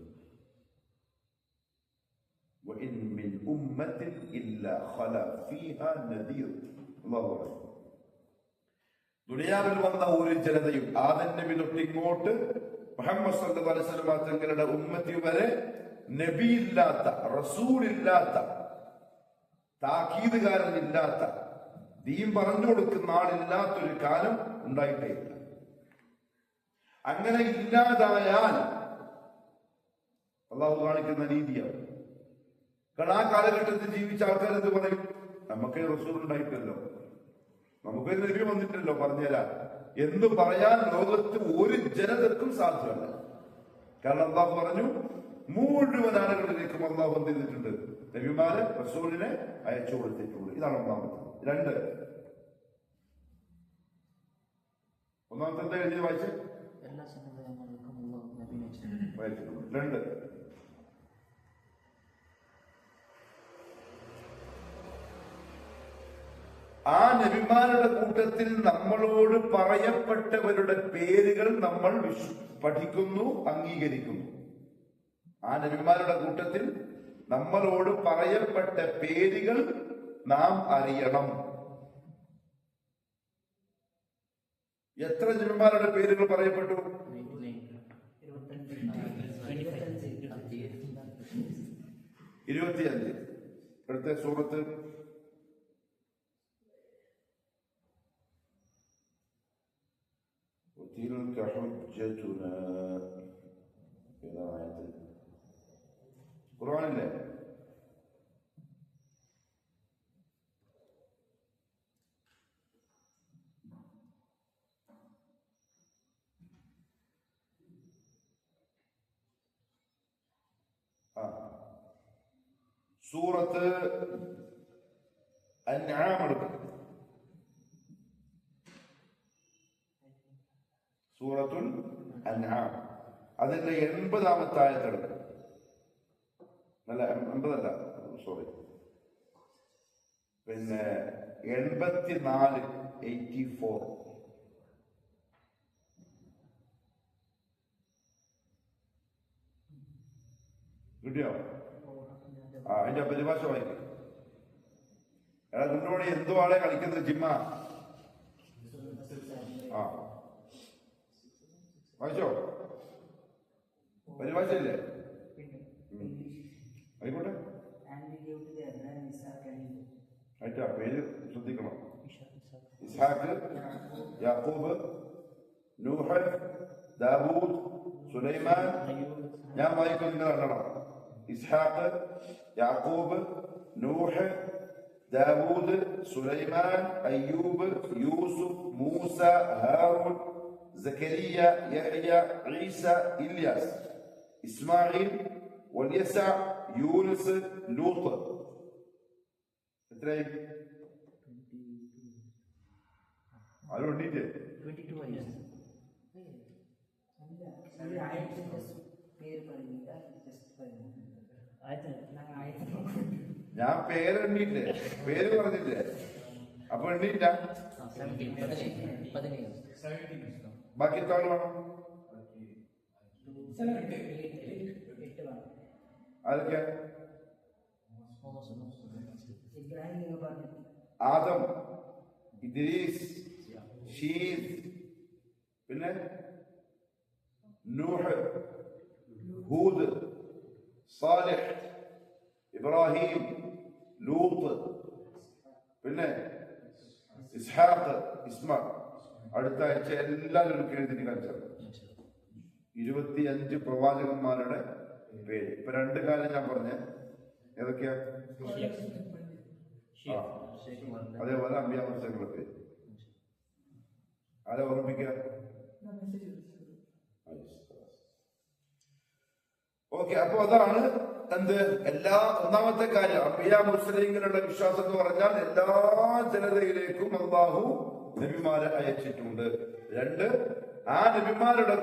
A: ദുനിയാവിൽ വന്ന ഒരു ജനതയും ആദം നബി തൊട്ട് ഇങ്ങോട്ട് മുഹമ്മദ് സല്ലല്ലാഹു അലൈഹി വസല്ലം തങ്ങളുടെ ഉമ്മത്തി വരെ നബിയില്ലാത്ത, റസൂലില്ലാത്ത, താക്കീതുകാരനില്ലാത്ത, ദീൻ പറഞ്ഞു കൊടുക്കുന്ന ആളില്ലാത്തൊരു കാലം ഉണ്ടായിട്ടേ ഇല്ല. അങ്ങനെ ഇല്ലാതായാൽ അള്ളാഹു കാണിക്കുന്ന നീതിയാണ്. കാരണം ആ കാലഘട്ടത്തിൽ ജീവിച്ച ആൾക്കാർ എന്ത് പറയും? നമുക്ക് റസൂൽ ഉണ്ടായിട്ടല്ലോ, നമുക്ക് നബി വന്നിട്ടല്ലോ പറഞ്ഞുതരാൻ എന്ന് പറയാൻ ലോകത്ത് ഒരു ജനതക്കും സാധ്യമല്ല. കാരണം അള്ളാഹു പറഞ്ഞു, മുഴുവൻ ആളുകളിലേക്കും അള്ളാഹു എന്ത് ചെയ്തിട്ടുണ്ട്? നബിമാരെ, റസൂലിനെ അയച്ചു കൊടുത്തിട്ടുണ്ട്. ഇതാണ് ഒന്നാമത്തെ. 2, ഒന്നാമത്തെ എഴുതി വായിച്ചു. 2, ആ നബിമാരുടെ കൂട്ടത്തിൽ നമ്മളോട് പറയപ്പെട്ടവരുടെ പേരുകൾ നമ്മൾ പഠിക്കുന്നു, അംഗീകരിക്കുന്നു. ആ നബിമാരുടെ കൂട്ടത്തിൽ നമ്മളോട് പറയപ്പെട്ട പേരുകൾ നാം അറിയണം. എത്ര നബിമാരുടെ പേരുകൾ പറയപ്പെട്ടു? 25. അടുത്ത സൂറത്ത് ഖുർആനിലെ സൂറത്ത് അൻആം എടുക്കും. സൂറത്തുൽ അൻആം അതിന്റെ 80-ാമത്തെ ആയത്തെടുക്കും. അല്ല, 80 അല്ല, സോറി, പിന്നെ 84, 84. കിട്ടിയോ? അതിന്റെ പരിഭാഷ വായിക്കും. എടാ കുണ്ടോണി എന്തോ ആളെ കളിക്കുന്നത് ജിമ്മ. ആ വായിച്ചോ, പരിഭാഷയില്ലേ? ആയിക്കോട്ടെ, ആയിട്ടാ പേര് ശ്രദ്ധിക്കണം. ഇസ്ഹാഖ്, യാക്കൂബ്, നൂഹ്, ദാവൂദ്, സുലൈമാൻ. ഞാൻ വായിക്കും, നിങ്ങൾ കണ്ടണം. ഇസ്ഹാഖ്, യാക്കൂബ്, നൂഹ്, ദാവൂദ്, സുലൈമാൻ, അയ്യൂബ്, യൂസുഫ്, മൂസ, ഹാറൂൻ, സക്കരിയ, യഹ്യ, ഈസ, ഇല്യാസ്, ഇസ്മായിൽ, വല്യസ, യൂനുസ്, ലൂത്ത്. എത്രയായി? ആരും ഉണ്ടീറ്റേ? ഞാൻ പേരെണ്ണീറ്റേ, പേര് പറഞ്ഞില്ലേ? അപ്പൊ എണ്ണീറ്റ ബാക്കി എത്ര വേണം? അതൊക്കെ ആദം, ഇദ്രീസ്, ഷീദ്, പിന്നെ നൂഹ്, ഹൂദ്, സാലിഹ്, ഇബ്രാഹിം, ലൂത്ത്, പിന്നെ ഇസ്ഹാഖ്, ഇസ്മാ. അടുത്ത ആഴ്ച എല്ലാവരും എഴുതി കാണിച്ചത് 25 പ്രവാചകന്മാരുടെ പേര്. ഇപ്പൊ 2 കാലം ഞാൻ പറഞ്ഞ ഏതൊക്കെയാ? അതേപോലെ അമ്പിയാ മുർസലുകളുടെ പേര്. ആരെ ഓർമ്മിപ്പിക്കുക? ഓക്കെ, അപ്പൊ അതാണ് എന്ത് ഒന്നാമത്തെ കാര്യം. അമ്പിയാ മുർസലീങ്ങളുടെ വിശ്വാസം എന്ന് പറഞ്ഞാൽ എല്ലാ ജനതയിലേക്കും അല്ലാഹു നബിമാരെ അയച്ചിട്ടുണ്ട്. 2, ആ നബിമാരുടെ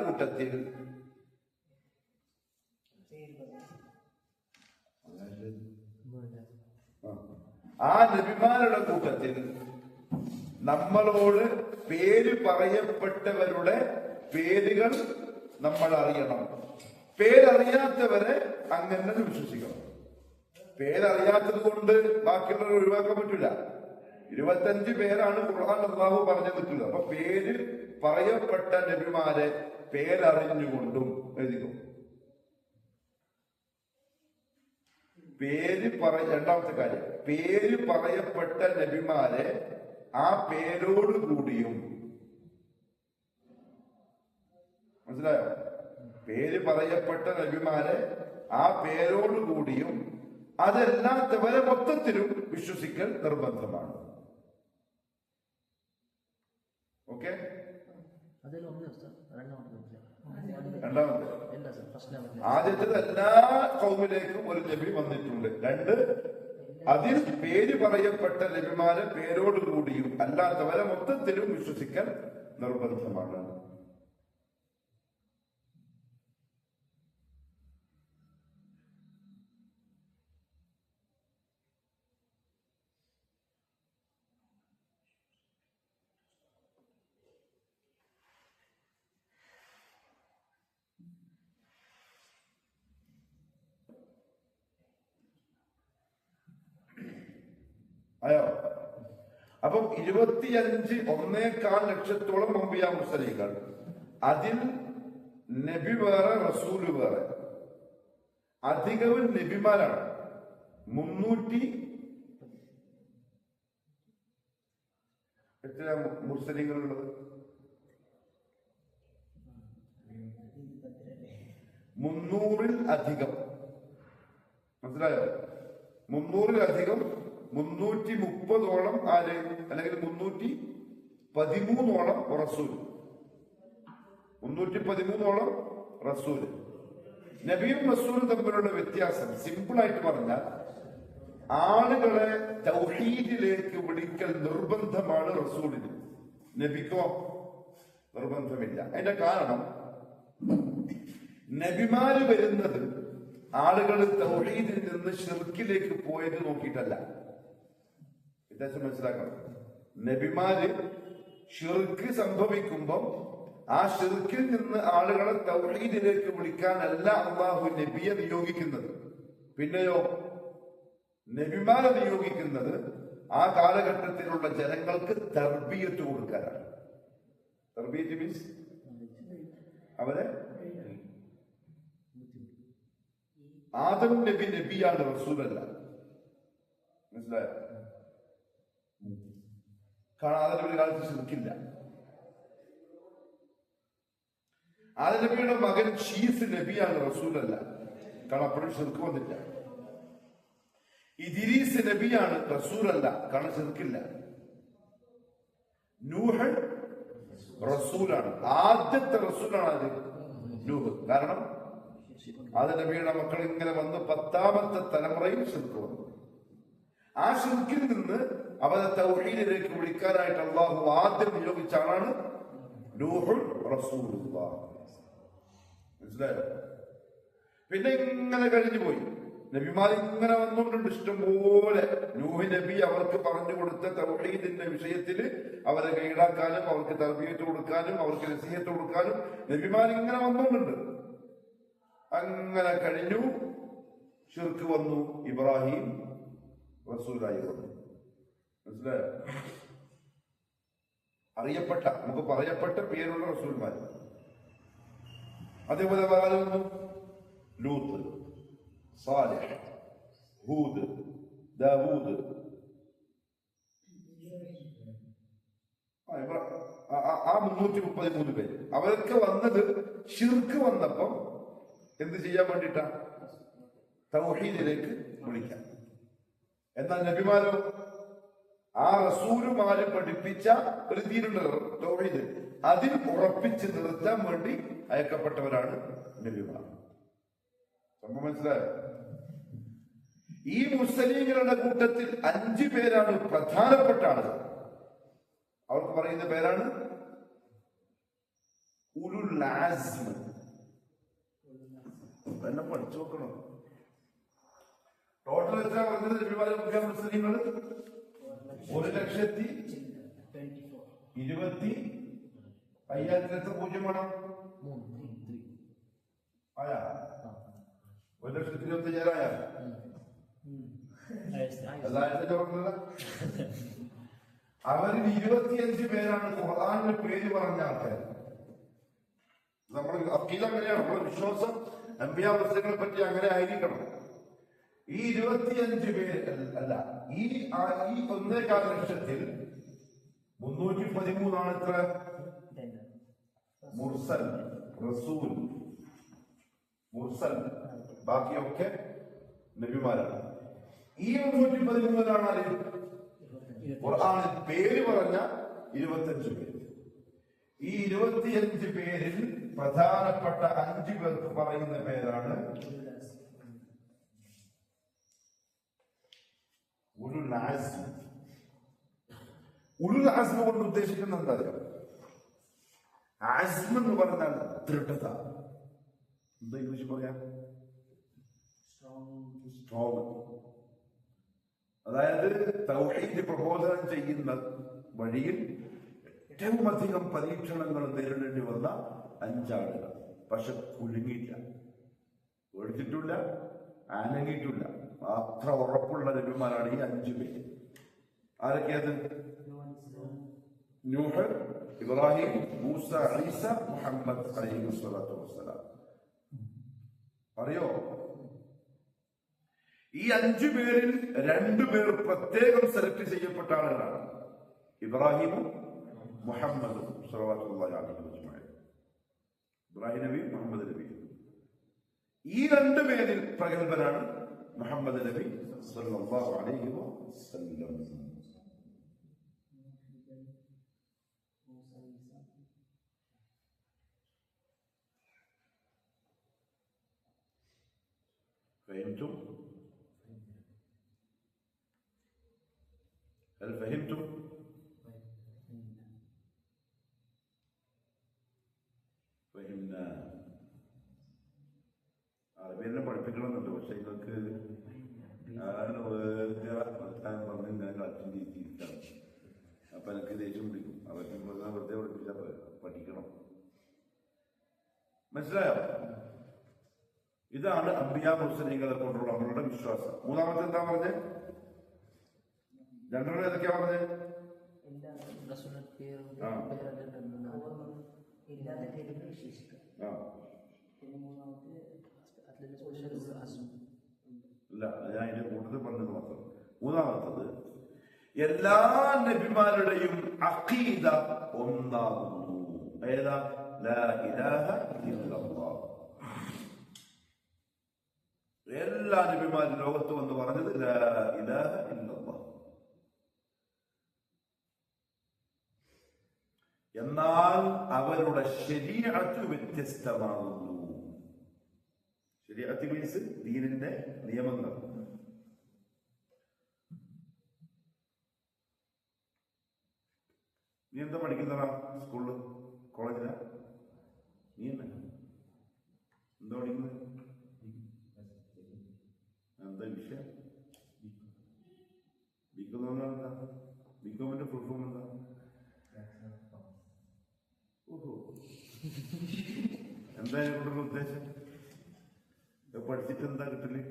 A: കൂട്ടത്തിൽ നമ്മളോട് പേര് പറയപ്പെട്ടവരുടെ പേരുകൾ നമ്മൾ അറിയണം. പേരറിയാത്തവരെ അങ്ങനെ വിശ്വസിക്കണം. പേരറിയാത്തത് കൊണ്ട് ബാക്കിയുള്ളവർ ഒഴിവാക്കാൻ പറ്റില്ല. 25 പേരാണ് ഖുർആൻ അല്ലാഹു പറഞ്ഞു നിൽക്കുന്നത്. അപ്പൊ പേര് പറയപ്പെട്ട നബിമാരെ പേരറിഞ്ഞുകൊണ്ടും എഴുതിക്കും. രണ്ടാമത്തെ കാര്യം, പേര് പറയപ്പെട്ട നബിമാരെ ആ പേരോടുകൂടിയും. മനസ്സിലായോ? പേര് പറയപ്പെട്ട നബിമാരെ ആ പേരോടുകൂടിയും അതല്ലാത്തവരെ മൊത്തത്തിലും വിശ്വസിക്കൽ നിർബന്ധമാണ്. ഓക്കെ, രണ്ടാമത്തെ ആദ്യത്തേത് എല്ലാ കൗമിലേക്കും ഒരു നബി വന്നിട്ടുണ്ട്. 2, അതിൽ പേര് പറയപ്പെട്ട നബിമാരെ പേരോടുകൂടിയും അല്ലാത്തവരെ മൊത്തത്തിലും വിശ്വസിക്കൽ നിർബന്ധമാണ്. അയോ അപ്പം 25 1.25 ലക്ഷത്തോളം അമ്പിയാ മുർസലീങ്ങൾ. അതിൽ നബി വേറെ റസൂല് വേറെ. അധികവും നബിമാരാണ്. 300 എത്ര മുർസലീങ്ങളുള്ളത്? 300-ൽ-അധികം. മനസ്സിലായോ? 300-ൽ-അധികം 330-ഓളം ആര്, അല്ലെങ്കിൽ 313-ഓളം റസൂൽ. 313-ഓളം റസൂല്. നബിയും റസൂലും തമ്മിലുള്ള വ്യത്യാസം സിമ്പിൾ ആയിട്ട് പറഞ്ഞാൽ, ആളുകളെ തൗഹീദിലേക്ക് വിളിക്കൽ നിർബന്ധമാണ് റസൂലിന്. നബിക്കോ നിർബന്ധമില്ല. അതിന്റെ കാരണം, നബിമാര് വരുന്നത് ആളുകൾ തൗഹീദിൽ നിന്ന് ശിർക്കിലേക്ക് പോയത് നോക്കിയിട്ടല്ല. വ്യത്യാസം മനസ്സിലാക്കണം. നബിമാര് ഷിർക്ക് സംഭവിക്കുമ്പം ആ ഷിർക്കിൽ നിന്ന് ആളുകളെ തൗഹീദിലേക്ക് വിളിക്കാനല്ല അള്ളാഹു നബിയെ നിയോഗിക്കുന്നത്. പിന്നെയോ നബിമാരെ നിയോഗിക്കുന്നത് ആ കാലഘട്ടത്തിലുള്ള ജനങ്ങൾക്ക് തർബിയത്ത് കൊടുക്കാനാണ്. തർബിയത്ത് മീൻസ് അവരെ ആദം നബി നബിയാണ്, റസൂലല്ല. മനസ്സിലായോ? കാരണം ആദം നബിയുടെ കാലത്ത് ശിർക്കില്ല. ആദം നബിയുടെ മകൻ ഷീസ് നബിയാണ്, റസൂലല്ല. കാരണം അപ്പോഴും ശിർക്ക് വന്നില്ല. ഇദ്രീസ് നബിയാണ്, റസൂലല്ല. കാരണം ശിർക്കില്ല. നൂഹ് റസൂലാണ്, ആദ്യത്തെ റസൂലാണ് അത് നൂഹ്. കാരണം ആദം നബിയുടെ മക്കൾ ഇങ്ങനെ വന്ന് 10ാമത്തെ തലമുറയിൽ ശിർക്ക് വന്നു. ആ ശിർക്കിൽ നിന്ന് അവരെ തൗഹീദിലേക്ക് വിളിക്കാനായിട്ട് അള്ളാഹു ആദ്യം നിയോഗിച്ച ആളാണ് നൂഹുൽ റസൂലുള്ളാഹ്. മനസ്സിലായോ? പിന്നെ ഇങ്ങനെ കഴിഞ്ഞു പോയി. നബിമാർ ഇങ്ങനെ വന്നുകൊണ്ടുണ്ട് ഇഷ്ടംപോലെ. നൂഹ് നബി അവർക്ക് പറഞ്ഞു കൊടുത്ത തൗഹീദിന്റെ വിഷയത്തിൽ അവരെ കൈയിടാക്കാനും അവർക്ക് തർബിയത്ത് കൊടുക്കാനും അവർക്ക് നസീഹത്ത് കൊടുക്കാനും നബിമാർ ഇങ്ങനെ വന്നുകൊണ്ടുണ്ട്. അങ്ങനെ കഴിഞ്ഞു. ശിർക്ക് വന്നു. ഇബ്രാഹിം റസൂലായി വന്നു. മനസ്സിലായോ? അറിയപ്പെട്ട, നമുക്ക് പറയപ്പെട്ട പേരുള്ള റസൂൽമാർ. അതേപോലെ വേറെ വന്നു. ലൂത്ത്, സാലിഹ്, ഹൂദ്, ദാവൂദ്. ആ 333 പേര്. അവരൊക്കെ വന്നത് ശിർക്ക് വന്നപ്പം എന്ത് ചെയ്യാൻ വേണ്ടിട്ടാ? തൗഹീദിലേക്ക് വിളിക്കാൻ. എന്നാൽ നബിമാരോ ആ റസൂലുമാര് പഠിപ്പിച്ച ഒരു ദീനുണ്ടല്ലോ തൗഹീദ്, അതിൽ ഉറപ്പിച്ച് നിർത്താൻ വേണ്ടി അയക്കപ്പെട്ടവരാണ് നബിമാർ. സംഭവം മനസ്സിലായോ? ഈ മുസ്ലിങ്ങളുടെ കൂട്ടത്തിൽ 5 പേരാണ് പ്രധാനപ്പെട്ട ആളുകൾ. അവർക്ക് പറയുന്ന പേരാണ് ഉലുൽ അസ്മ്. എല്ലാം പഠിച്ചു നോക്കണം. ടോട്ടൽ എത്ര പറഞ്ഞത് നബിമാരെ മുസ്ലിങ്ങൾ? 1,20,25,000 എത്ര പൂജ്യം വേണം? ആയാ 1,25,000 ആയാ? എല്ലായിരത്തിന്റെ പറഞ്ഞല്ല. അവരിൽ 25 പേരാണ് ഖുർആനിന്റെ പേര് പറഞ്ഞ ആൾക്കാർ. നമ്മൾ അഖീദ അങ്ങനെയാണ്, നമ്മുടെ വിശ്വാസം അമ്പിയാ മുസ്ലിങ്ങളെ പറ്റി അങ്ങനെ ആയിരിക്കണം. ഈ 25 പേര് അല്ല, ഈ 1.25 ലക്ഷത്തിൽ 313 ആണ് എത്ര? മുർസൽ, റസൂൽ, മുർസൽ. ബാക്കിയൊക്കെ നബിമാരാണ്. ഈ 313 ഖുർആനിൽ പേര് പറഞ്ഞ 25 പേര്. ഈ 25 പേരിൽ പ്രധാനപ്പെട്ട 5 പേർക്ക് പറയുന്ന പേരാണ് ഉലുൽ അസ്മ്. ഉലുൽ അസ്മ് കൊണ്ട് ഉദ്ദേശിക്കുന്നത് എന്താ? അസ്മ് എന്ന് പറഞ്ഞാൽ ദൃഢത. എന്താ ഇംഗ്ലീഷ് പറയാം? സ്ട്രോങ്. അതായത് തൗഹീദ് പ്രബോധനം ചെയ്യുന്ന വഴിയിൽ ഏറ്റവും അധികം പരീക്ഷണങ്ങൾ നേരിടേണ്ടി വന്ന 5 ആളുകൾ. പക്ഷെ കുലുങ്ങിയില്ല, പേടിച്ചിട്ടില്ല, അനങ്ങിയിട്ടില്ല. അത്ര ഉറപ്പുള്ള നബിമാരാണ് ഈ 5 പേര്. ആരൊക്കെയത്? നൂഹ്, ഇബ്രാഹിം, മൂസ, ഈസ, മുഹമ്മദ് അലൈഹിസ്സലാത്തു വസ്സലാം. അറിയോ? ഈ 5 പേരിൽ 2 പേർ പ്രത്യേകം സെലക്ട് ചെയ്യപ്പെട്ട ആളുകളാണ്. ഇബ്രാഹിമും മുഹമ്മദും സ്വല്ലല്ലാഹു അലൈഹി വസല്ലം. ഇബ്രാഹിം നബി, മുഹമ്മദ് നബി. ഈ 2 പേരിൽ പ്രഗത്ഭനാണ് മുഹമ്മദ് നബി സ്വല്ലല്ലാഹു അലൈഹി വസല്ലം. فهمتم؟ هل فهمتم؟ فهمنا. അറബിയെല്ലാം പഠിപ്പിക്കണമെന്നുണ്ട്. പക്ഷെ നിങ്ങൾക്ക് പറഞ്ഞ് ഞാൻ അറ്റൻഡ് ചെയ്തിരിക്കണം. അപ്പൊ എനിക്ക് ദേഷ്യം പിടിക്കും. അവർക്ക് വെറുതെ പഠിപ്പിച്ചാൽ പഠിക്കണം. മനസ്സിലായോ? ഇതാണ് അംബിയാ മുർസലീങ്ങളെ കൊണ്ടുള്ള നമ്മളുടെ വിശ്വാസം. മൂന്നാമത്തെ എന്താ പറഞ്ഞത്? രണ്ടെണ്ണം ഏതൊക്കെയാ പറഞ്ഞത്? ഇല്ല, ഞാൻ ഇതിന്റെ കൂട്ടത്തിൽ പറഞ്ഞത് മാത്രം. മൂന്നാമത്തത്, എല്ലാ നബിമാരുടെയും അഖീദ ഒന്നാകുന്നു. ഏതാ? ലാ ഇലാഹ ഇല്ലല്ലാഹ്. എല്ലാ നബിമാരും ലോകത്ത് വന്ന് പറഞ്ഞത് ലാ ഇലാഹ ഇല്ലല്ലാഹ്. എന്നാൽ അവരുടെ ശരീഅത്ത് വ്യത്യസ്തമാകുന്നു. ശരീഅത്ത് മീൻസ് ദീനിന്റെ നിയമങ്ങൾ. നീ എന്താ പഠിക്കുന്നതാ? സ്കൂളില്, കോളേജിലാ? നീ എന്താ പഠിക്കുന്നത്? എന്താ വിഷയം? ബികോം എന്താ? ബികോമിന്റെ ഫുൾ ഫോം എന്താ? ഓഹോ, എന്താ കൊണ്ടുള്ള ഉദ്ദേശം? പഠിച്ചിട്ട് എന്താ കിട്ടല്?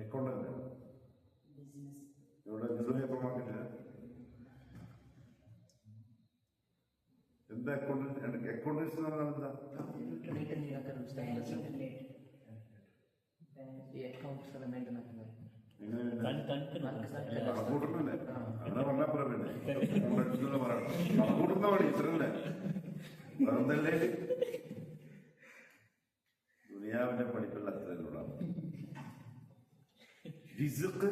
A: അക്കൗണ്ടന്റ്? ഇവിടെ ഹൈപ്പർ മാർക്കറ്റില്ല. എന്താ അക്കൗണ്ടന്റ്? അക്കൗണ്ടൻസ് എന്ന് പറഞ്ഞാൽ എന്താ? കണക്കൂട്ടുന്നല്ലേ? അങ്ങനെ പറഞ്ഞാൽ പറയണ്ടേ? പറയണം, കണക്കൂട്ടുന്ന പണി ഇത്രല്ലേ? വേറെന്തല്ലേ? ദുനിയാവിന്റെ പഠിപ്പുള്ള അത്രയുള്ള റിസ്ക്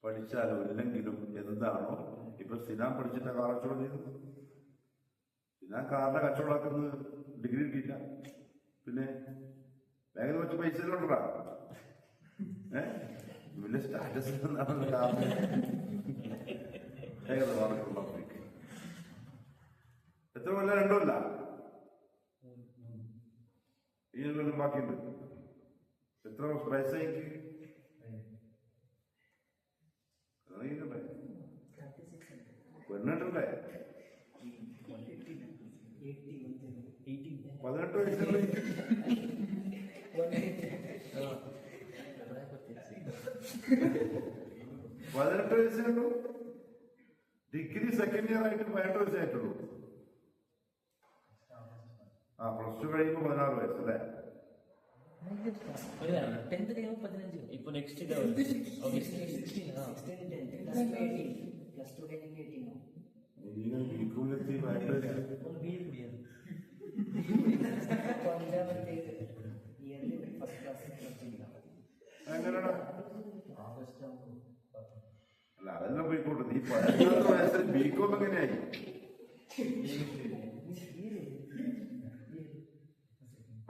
A: പഠിച്ചാലോ ഇല്ലെങ്കിലും എന്താണോ. ഇപ്പൊ സിനാൻ പഠിച്ചിട്ട് കാർ കച്ചവടം ചെയ്തു. സിനാൻ കാറിന്റെ കച്ചവടമാക്കുന്ന ഡിഗ്രി കിട്ടിയില്ല. പിന്നെ വേഗം വെച്ച് പൈസ കൊണ്ടാ വലിയ സ്റ്റാറ്റസ് എന്നാണ് കാറിന് എത്ര കൊല്ലം? 2 കൊല്ല. ഈ കൊല്ലം ബാക്കിയുണ്ട്. എത്ര വയസ്സായി? പെണ്ണിട്ടല്ലേ? 18 വയസ്സുള്ള 18 വയസ്സേ ഉള്ളൂ. ഡിഗ്രി സെക്കൻഡ് ഇയർ ആയിട്ട് 18 വയസ്സായിട്ടുള്ളൂ. +2 കഴിയുമ്പോൾ 16 വയസ്സല്ലേ?
B: ഇപ്പൊ നെക്സ്റ്റ്
A: അല്ല, അതെല്ലാം പോയിക്കോട്ടെ. നീ 18 വയസ്സിൽ ബികോം എങ്ങനെയായി?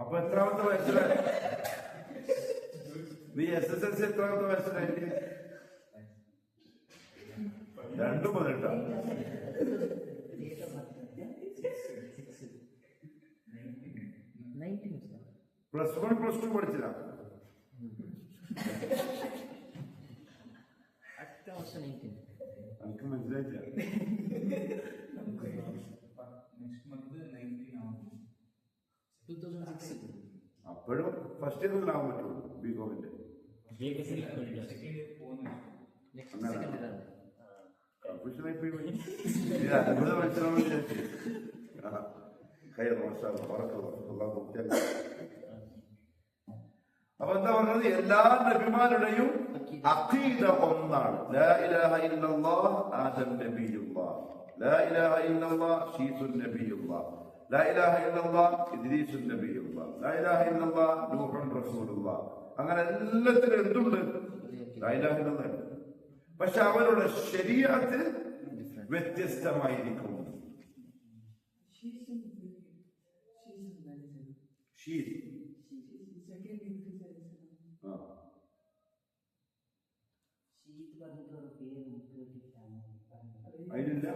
A: അപ്പൊ എത്രാമത്തെ വയസ്സിലായി? നീ SSLC എത്രാമത്തെ വയസ്സിലായി? 2-18. +1 +2 പഠിച്ചില്ല. എനിക്ക് മനസ്സിലായില്ല. അപ്പോഴും ഫസ്റ്റ് ഇയറിലാവാൻ പറ്റുള്ളൂ ബികോമിന്റെ. കൺഫ്യൂഷനായി പോയി. 50 മനസ്സിലാവുന്ന വിചാരിച്ചു. അപ്പൊ എന്താ പറഞ്ഞത്? എല്ലാ നബിമാരുടെയും അഖീദ ഒന്നാണ്. ലാ ഇലാഹ ഇല്ലല്ലാഹ് ആദം നബിയുല്ലാഹ്, ലാ ഇലാഹ ഇല്ലല്ലാഹ് ശീസുൻ നബിയുല്ലാഹ്, ലാ ഇലാഹ ഇല്ലല്ലാഹ് ഇദ്രീസുൻ നബിയുല്ലാഹ്, ലാ ഇലാഹ ഇല്ലല്ലാഹ് നൂഹുൻ റസൂലുള്ളാഹ്. അങ്ങനെ എല്ലാത്തിനും എന്തുണ്ട്? ലാ ഇലാഹ ഇല്ലല്ലാഹ്. പക്ഷെ അവരുടെ ശരീഅത്ത് വ്യത്യസ്തമായിരിക്കും. അതിലില്ല.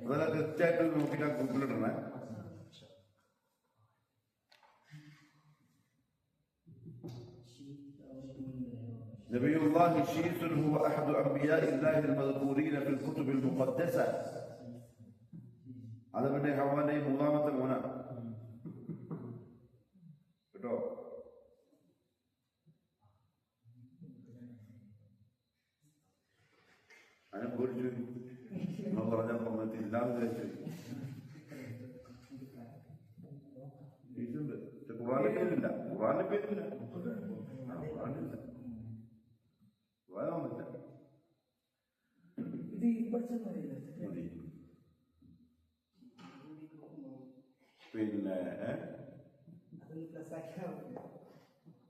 A: അതെല്ലാം കൃത്യമായിട്ട് നോക്കിയിട്ട് ഗൂഗിളിലിടണേ. نبي الله شيث هو أحد أنبياء الله المذكورين في الكتب المقدسة. هذا من حوالي مضامة هنا കേട്ടോ. അതിനെ കുറിച്ച് നമ്മൾ പറഞ്ഞ സമയത്ത് ഇല്ലാന്ന് വിചാരിച്ചു ഖുറാന്റെ പേരില്ല, ഖുറാന്റെ പേരില്ല, ഖുറാനില്ല, ഖുറാനൊന്നുമില്ല.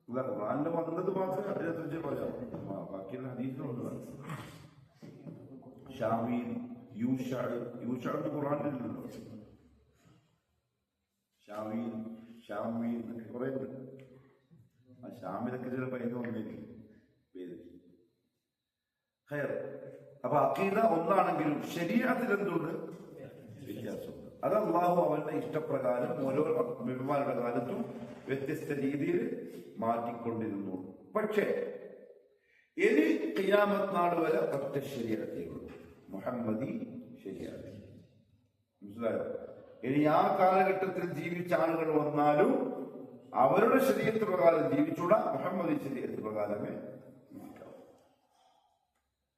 A: പിന്നെ ഖുറാനിൽ വന്നത് മാത്രമേ അതിനെക്കുറിച്ച് പറയാം. ബാക്കിയുള്ള ഹദീസിലുള്ളതാണ്. ഷാമീൻ, യൂഷാന്ന് ഖുറാനിലുണ്ടല്ലോ. ഷാമീൻ എന്നൊക്കെ കുറെ ഉണ്ട്. ആ ഷാമിലൊക്കെ ചിലപ്പോൾ അതിന് വന്നേക്കും പേര്. ഹയർ. അപ്പൊ അഖീദ ഒന്നാണെങ്കിലും ശരീഅത്തിൽ എന്തുണ്ട്? വ്യത്യാസമുണ്ട്. അത് അല്ലാഹു അവന്റെ ഇഷ്ടപ്രകാരം ഓരോ നബിമാരുടെ കാലത്തും വ്യത്യസ്ത രീതിയിൽ മാറ്റിക്കൊണ്ടിരുന്നു. പക്ഷേ ഇനി ഖിയാമത്ത് നാൾ വരെ ഒറ്റ ശരീഅത്തേ ഉള്ളൂ, മുഹമ്മദി ശരീഅത്ത്. മനസ്സിലായോ? ഇനി ആ കാലഘട്ടത്തിൽ ജീവിച്ച ആളുകൾ വന്നാലും അവരുടെ ശരീഅത്ത് പ്രകാരം ജീവിച്ചൂടാ, മുഹമ്മദി ശരീഅത്ത് പ്രകാരമേ ജീവിക്കാവൂ.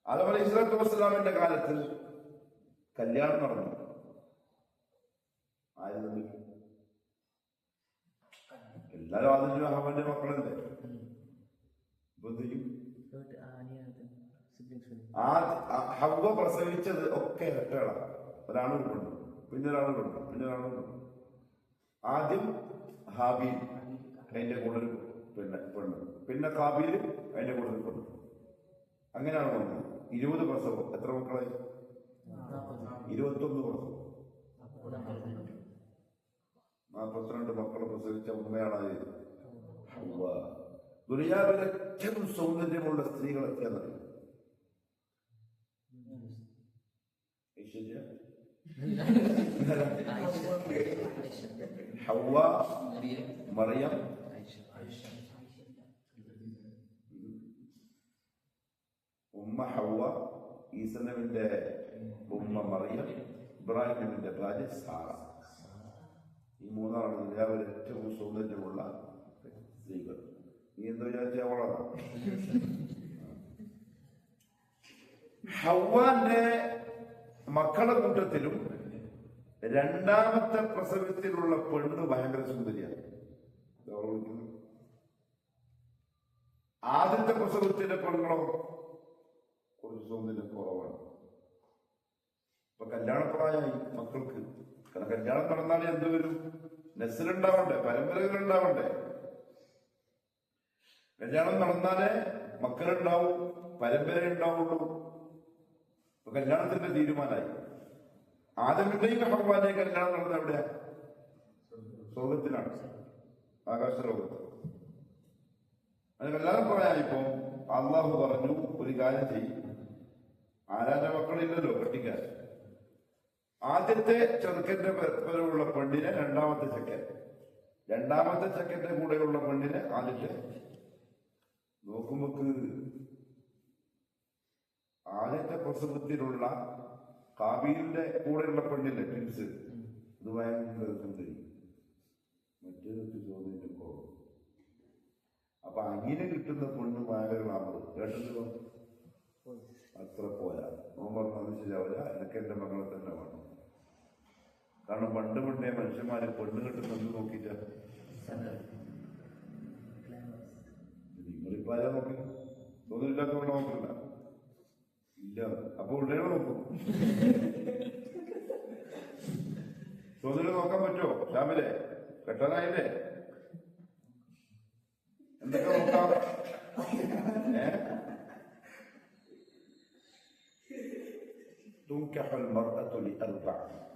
A: ആദം അലൈഹിസ്സലാത്തു വസ്സലാമിന്റെ കാലത്ത് കല്യാണം നടന്നു. ആയിരുന്നു എല്ലാരും ആദ്യം ഹവന്റെ മക്കളല്ലേ. ഹവ്വ പ്രസവിച്ചത് ഒക്കെ ഇരട്ടകളാണ്. ഒരാളും കൊണ്ടു, പിന്നെ ഒരാളും കൊണ്ടു, പിന്നെ ഒരാളും കൊണ്ടു. ആദ്യം ഹാബീൽ, അതിന്റെ കൂടെ ഒരു പെണ്ണ്, പിന്നെ കാബീൽ, അതിന്റെ കൂടെ ഒരു പെണ്ണ്. അങ്ങനെയാണ് വന്നത്. 20 പ്രസവം. എത്ര മക്കളായി? 21 പ്രസവം. 42 മക്കളെ പ്രസവിച്ച ഉമ്മയാണ് ഹവ്വ. ദുനിയാവിലെ ഏറ്റവും സൗന്ദര്യമുള്ള സ്ത്രീകളൊക്കെ എന്നറിയും. ഹവ്വ, മറിയം, ഉമ്മ ഹവ്വ, ഈസ നബിയുടെ ഉമ്മ മറിയം, ഇബ്രാഹിം നബിന്റെ ഭാര്യ സാറ. ഈ മൂന്നാണ് ദുനിയാവിലെ ഏറ്റവും സൗന്ദര്യമുള്ള സ്ത്രീകൾ. നീ എന്താ വിചാരിച്ച അവളാണ്? ഹവ്വാന്റെ മക്കളെ കൂട്ടത്തിലും രണ്ടാമത്തെ പ്രസവത്തിലുള്ള പെണ്ണ് ഭയങ്കര സുന്ദരിയാണ്. ആദ്യത്തെ പ്രസവത്തിലെ പെണ്ണുങ്ങളോ കുറച്ച് സൗന്ദര്യം കുറവാണ്. ഇപ്പൊ കല്യാണപ്രായമായി മക്കൾക്ക്. കാരണം കല്യാണം നടന്നാലേ എന്ത് വരും? നെസ്ലുണ്ടാവണ്ടേ, പരമ്പരകൾ ഉണ്ടാവണ്ടേ. കല്യാണം നടന്നാലേ മക്കളുണ്ടാവും, പരമ്പര ഉണ്ടാവുള്ളൂ. ഇപ്പൊ കല്യാണത്തിന്റെ തീരുമാനമായി. ആദമിന്റെയും ഹവ്വാന്റെയും കല്യാണം നടന്ന എവിടെയാ? സ്വർഗത്തിലാണ്, ആകാശലോകത്ത്. അത് കല്യാണം പറയാനിപ്പോ അള്ളാഹു പറഞ്ഞു, ഒരു കാര്യം ചെയ്യും. ആരാന്റെ മക്കളില്ലല്ലോ കെട്ടിക്കാൻ. ആദ്യത്തെ ചെറുക്കന്റെ പേരുള്ള പെണ്ണിനെ രണ്ടാമത്തെ ചെക്കൻ, രണ്ടാമത്തെ ചെക്കന്റെ കൂടെയുള്ള പെണ്ണിനെ ആദ്യത്തെ. നോക്കുമ്പോ ആദ്യത്തെ പ്രസവത്തിലുള്ള കാബീലിന്റെ കൂടെയുള്ള പെണ്ണില്ലേ, ട്വിൻസ്, ഇത് ഭയങ്കര സുന്ദരി, മറ്റേതൊക്കെ ചോദ്യം പോകും. അപ്പൊ അങ്ങനെ കിട്ടുന്ന പെണ്ണ് ഭയങ്കര ലാഭം. കേട്ടല്ലോ, അത്ര പോരാ. നോമ്പറന്നത് ശരിയാവില്ല. എനിക്ക് എന്റെ മകളെ തന്നെ വേണം. കാരണം പണ്ട് പണ്ടേ മനുഷ്യന്മാര് പെണ്ണ് കിട്ടുന്നത് നോക്കിയിട്ട് നിങ്ങളിപ്പോ ആരാ നോക്കി? തോന്നില്ലാത്തവരെ നോക്കില്ല. ഇല്ല, അപ്പൊ ഉടനെ നോക്കും. തോന്നില്ല നോക്കാൻ പറ്റുമോ? ഷാമിലെ കെട്ടാനായില്ലേ? എന്തൊക്കെ നോക്കാം?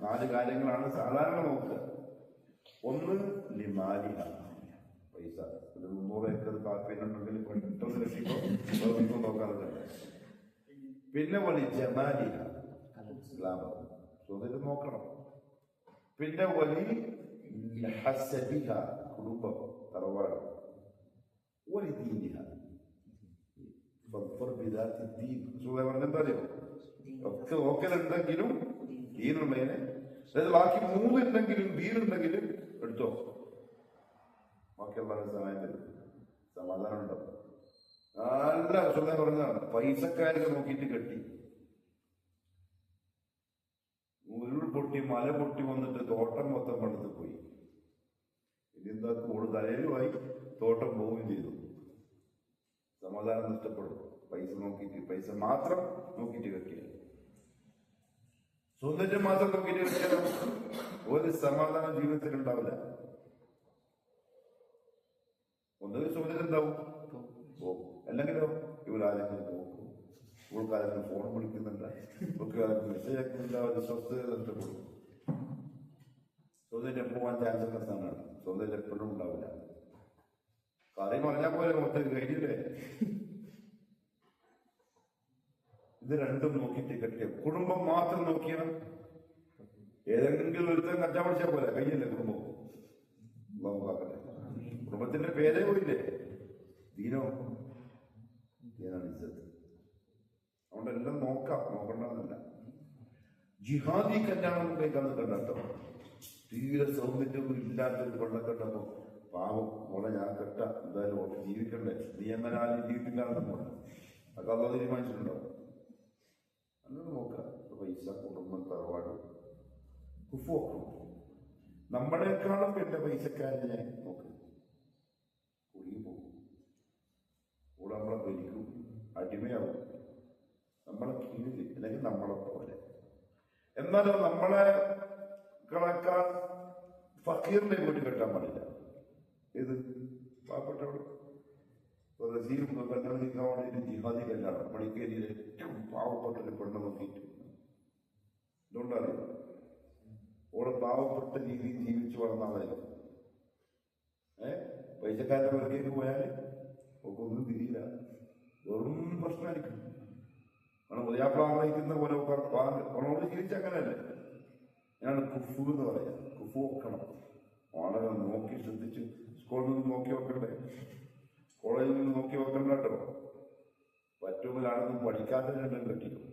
A: നാല് കാര്യങ്ങളാണ് സാധാരണ നോക്കുക. ഒന്ന് ലിമാലിഹ, പൈസ. ഒരു 300 ഏക്കർ കാപ്പീനുണ്ടെങ്കിൽ പെട്ടെന്ന് കെട്ടിക്കോ, നോക്കാതെ. പിന്നെ വലി ജമാലിഹ, ലാഭം, സൗന്ദര്യം നോക്കണം. പിന്നെ വലി ഹസബിഹ, കുടുംബം, തറവാട്. വലി ദീനിഹ, പറഞ്ഞെന്താ അറിയോ? ഒക്കെ ഓക്കലുണ്ടെങ്കിലും ദീനുള്ളതിനെ, അതായത് ബാക്കി 3 ഉണ്ടെങ്കിലും ദീനുണ്ടെങ്കിലും എടുത്തോ, ബാക്കിയുള്ള സഹായം തരും, സമാധാനം ഉണ്ടാവും. നല്ല സുഖം പറഞ്ഞതാണ്. പൈസക്കാരൊക്കെ നോക്കിയിട്ട് കെട്ടി, ഉരുൾ പൊട്ടി മല പൊട്ടി വന്നിട്ട് തോട്ടം മൊത്തം പടുത്ത് പോയി. ഇതെന്താ കൂട് തലയിലുമായി, തോട്ടം പോവുകയും ചെയ്തു. സമാധാനം നഷ്ടപ്പെടും. പൈസ നോക്കിയിട്ട്, പൈസ മാത്രം നോക്കിയിട്ട് കെട്ടിയ, സൗന്ദര്യം മാത്രം നോക്കിയിട്ട് കെട്ടിയാൽ ഒരു സമാധാനം ജീവിതത്തിൽ ഉണ്ടാവില്ല. ഒന്നുകിൽ സൗന്ദര്യം ഉണ്ടാവും, പോകും. അല്ലെങ്കിലോ ഇവരാരെങ്കിലും നോക്കും, ഇവൾക്കാരെങ്കിലും ഫോൺ വിളിക്കുന്നുണ്ട്, ഇവർക്ക് മെസ്സേജ് അയക്കുന്നില്ല, ഒരു സ്വസ്ഥത നഷ്ടപ്പെടും. സൗന്ദര്യം പോകാൻ ചാൻസ് ഉള്ള സ്ഥാനമാണ്. സൗന്ദര്യം എപ്പോഴും ഉണ്ടാവില്ല. കറി പറഞ്ഞാൽ പോലെ മൊത്തം കഴിഞ്ഞില്ലേ. ഇത് രണ്ടും നോക്കിയിട്ട് കെട്ടിയ, കുടുംബം മാത്രം നോക്കിയാൽ ഏതെങ്കിലും ഒരുത്തൻ കച്ചാൻ പഠിച്ചാൽ പോലെ കഴിഞ്ഞില്ലേ കുടുംബം. നോക്കാക്കട്ടെ, കുടുംബത്തിന്റെ പേരേ പോയില്ലേ. ദീനോ ദീനാണ് ഇജ്ജത്ത്. അതുകൊണ്ട് എല്ലാം നോക്കാം, നോക്കണ്ടെന്നല്ല. ജിഹാദി കല്യാണം കഴിക്കാന്ന് കണ്ടോ, തീരെ സൗന്ദര്യമൊന്നും ഇല്ലാത്തൊരു പെണ്ണക്കെട്ടപ്പോ പാവം മോളെ ഞാൻ കെട്ട, എന്തായാലും ഓട്ട് ജീവിക്കണ്ടേ, നീ എങ്ങനെ ആരും ജീവിപ്പിക്കാണെന്ന് പോലെ അതൊക്കെ അല്ലാതെ തീരുമാനിച്ചിട്ടുണ്ടാവും. അങ്ങനെ നോക്കാം. പൈസ, കുടുംബം, തറവാട്, കുഫോക്കണം. നമ്മളെക്കാളും എന്റെ പൈസക്കാരനെ നോക്ക്, കുടുങ്ങി പോകും. കൂടെ നമ്മളെ ഭരിക്കും, അടിമയാവും, നമ്മളെ കീഴിൽ, അല്ലെങ്കിൽ നമ്മളെ പോലെ. എന്നാലും നമ്മളെ കളക്കാൻ ഫക്കീറിനെ വീട്ടിൽ കെട്ടാൻ പാടില്ല. ഏത് പാവപ്പെട്ടവർ കല്യാണം നിൽക്കാൻ വേണ്ടിയിട്ട് ജിഹാദി കല്യാണം, മടിക്കേരിയിൽ ഏറ്റവും പാവപ്പെട്ട ഒരു പെണ്ണ് നോക്കിയിട്ട്. ഇതുകൊണ്ടറിയാം, ഓടെ പാവപ്പെട്ട രീതിയിൽ ജീവിച്ചു വളർന്നാളായിരിക്കും. പൈസക്കാരുടെ പേർക്കേക്ക് പോയാൽ ഒക്കെ ഒന്നും തിരിയില്ല, വെറും പ്രശ്നമായിരിക്കും. കാരണം ഉദയാപ്ല ആഗ്രഹിക്കുന്ന പോലെ അവനോട് ജീവിച്ച അങ്ങനെയല്ലേ. ഞാനാണ് കുഫു എന്ന് പറയാം. കുഫു വെക്കണം, വളരെ നോക്കി ശ്രദ്ധിച്ച്. സ്കൂളിൽ നിന്ന് നോക്കി വെക്കണ്ടേ, കോളേജിൽ നിന്ന് നോക്കി വെക്കണ്ട കേട്ടോ. പറ്റുമ്പോഴാണെന്നും പഠിക്കാത്തതിനെല്ലാം കെട്ടിക്കും.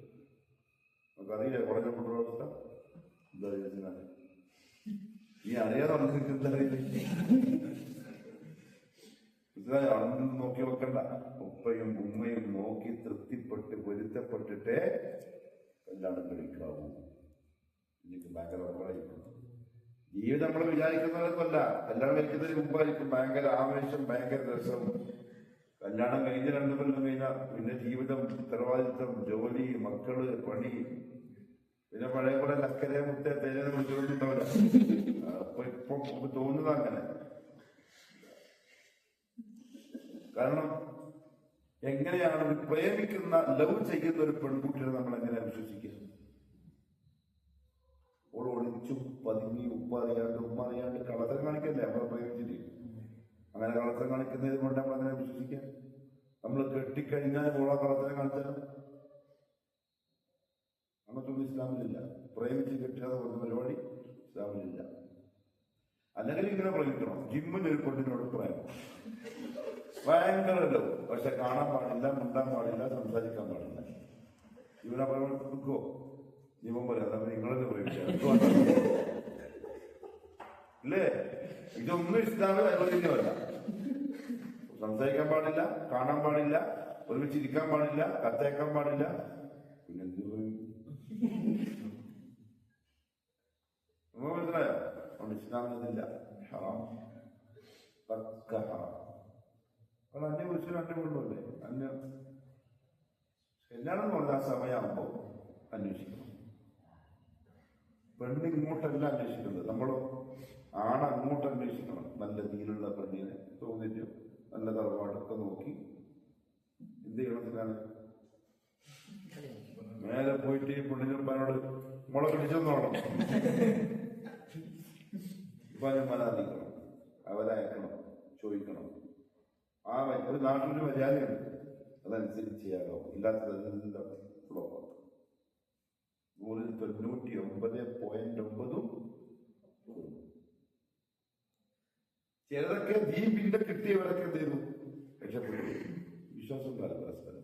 A: നമുക്കറിയില്ല കോളേജിൽ കൊണ്ടുള്ള അവസ്ഥ എന്താ ചോദിച്ചാൽ, ഈ അറിയാതെ നമുക്ക് എന്താ അതൊന്നും നോക്കി വെക്കണ്ട. ഉപ്പയും ഉമ്മയും നോക്കി തൃപ്തിപ്പെട്ട് പൊരുത്തപ്പെട്ടിട്ടേ കല്യാണം കഴിക്കാവൂ. എനിക്ക് ഭയങ്കര ഉറപ്പായിരിക്കും. ജീവിതം നമ്മൾ വിചാരിക്കുന്നതൊന്നുമല്ല. കല്യാണം കഴിക്കുന്നതിന് മുമ്പായിരിക്കും ഭയങ്കര ആവേശം, ഭയങ്കര രസം. കല്യാണം കഴിഞ്ഞ് 2 കൊല്ലം കഴിഞ്ഞാൽ പിന്നെ ജീവിതം, ഉത്തരവാദിത്വം, ജോലി, മക്കള്, പണി, പിന്നെ പഴയ പോലെ ലക്കരെ മുത്തേ തേനെ വിളിച്ചുകൊണ്ടുണ്ടാവില്ല. അപ്പൊ ഇപ്പൊ തോന്നുന്നത് അങ്ങനെ. കാരണം എങ്ങനെയാണ് പ്രേമിക്കുന്ന, ലവ് ചെയ്യുന്ന ഒരു പെൺകുട്ടിയെ നമ്മൾ എങ്ങനെ വിശ്വസിക്കുക? ഓൾ ഒളിച്ചും പതുങ്ങി ഉപ്പ അറിയാണ്ട് ഉമ്മ അറിയാണ്ട് കളത്തരം കാണിക്കല്ലേ നമ്മളെ പ്രേമിച്ചിട്ട്. അങ്ങനെ കളത്തരം കാണിക്കുന്നത് കൊണ്ട് നമ്മൾ അങ്ങനെ വിശ്വസിക്കാം? നമ്മൾ കെട്ടിക്കഴിഞ്ഞാൽ ഓള കളത്തരം കാണിച്ചാലും അങ്ങനത്തൊന്നും ഇസ്ലാമിലില്ല. പ്രേമിച്ച് കെട്ടാതെ പോകുന്ന പരിപാടി ഇസ്ലാമിലില്ല. അല്ലെങ്കിൽ ഇങ്ങനെ പ്രേമിക്കണം, ജിമ്മിന് ഒരു പെണ്ണിനോട് പ്രേമം ഭയങ്കരല്ലോ, പക്ഷെ കാണാൻ പാടില്ല, മുണ്ടാൻ പാടില്ല, സംസാരിക്കാൻ പാടില്ല. ഇവനെ പ്രേമിക്കോ? ജീവൻ പോലെ നിങ്ങളെന്ന് പ്രേമിക്കാം അല്ലേ? ഇതൊന്നും ഇസ്ലാമിൽ അനുവദനീയമല്ല. സംസാരിക്കാൻ പാടില്ല, കാണാൻ പാടില്ല, ഒരുമിച്ചിരിക്കാൻ പാടില്ല, കത്തേക്കാൻ പാടില്ല. പിന്നെ എന്ത് മനസ്സിലായോ? അതുകൊണ്ട് ഇസ്ലാമിനതില്ല. ഹറാം, പക്ക ഹറാം. കാരണം അന്യ പുരുഷനും അന്യ കൊണ്ടുമല്ലേ. കല്യാണം എന്ന് പറഞ്ഞാൽ ആ സമയമാകുമ്പോ അന്വേഷിക്കണം. പെണ്ണ് ഇങ്ങോട്ടല്ല അന്വേഷിക്കുന്നത്, നമ്മളോ ആണ് അങ്ങോട്ട് അന്വേഷിക്കണം. നല്ല നീലുള്ള പെണ്ണിനെ, സൗന്ദര്യം, നല്ല തറവാടൊക്കെ നോക്കി എന്ത് ചെയ്യണത്തിനാണ്? മേലെ പോയിട്ട് ഈ പെണ്ണിനുമ്പാനോട് മുള പിടിച്ചെന്നോണം, ഉപ്പാനുമാനാധിക്കണം, അവരയക്കണം, ചോദിക്കണം. ആ ഒരു നാട്ടിലൊരു മര്യാദയുണ്ട്, അതനുസരിച്ച് ചെയ്യാമോ. ഇല്ലാത്തത് ഫ്ലോപ്പാണ്. 99.9 ചിലതൊക്കെ ദീപിന്റെ കിട്ടിയവരൊക്കെ എന്ത് ചെയ്തു? രക്ഷപ്പെട്ടു. വിശ്വാസം ഉണ്ടാകും പരസ്പരം.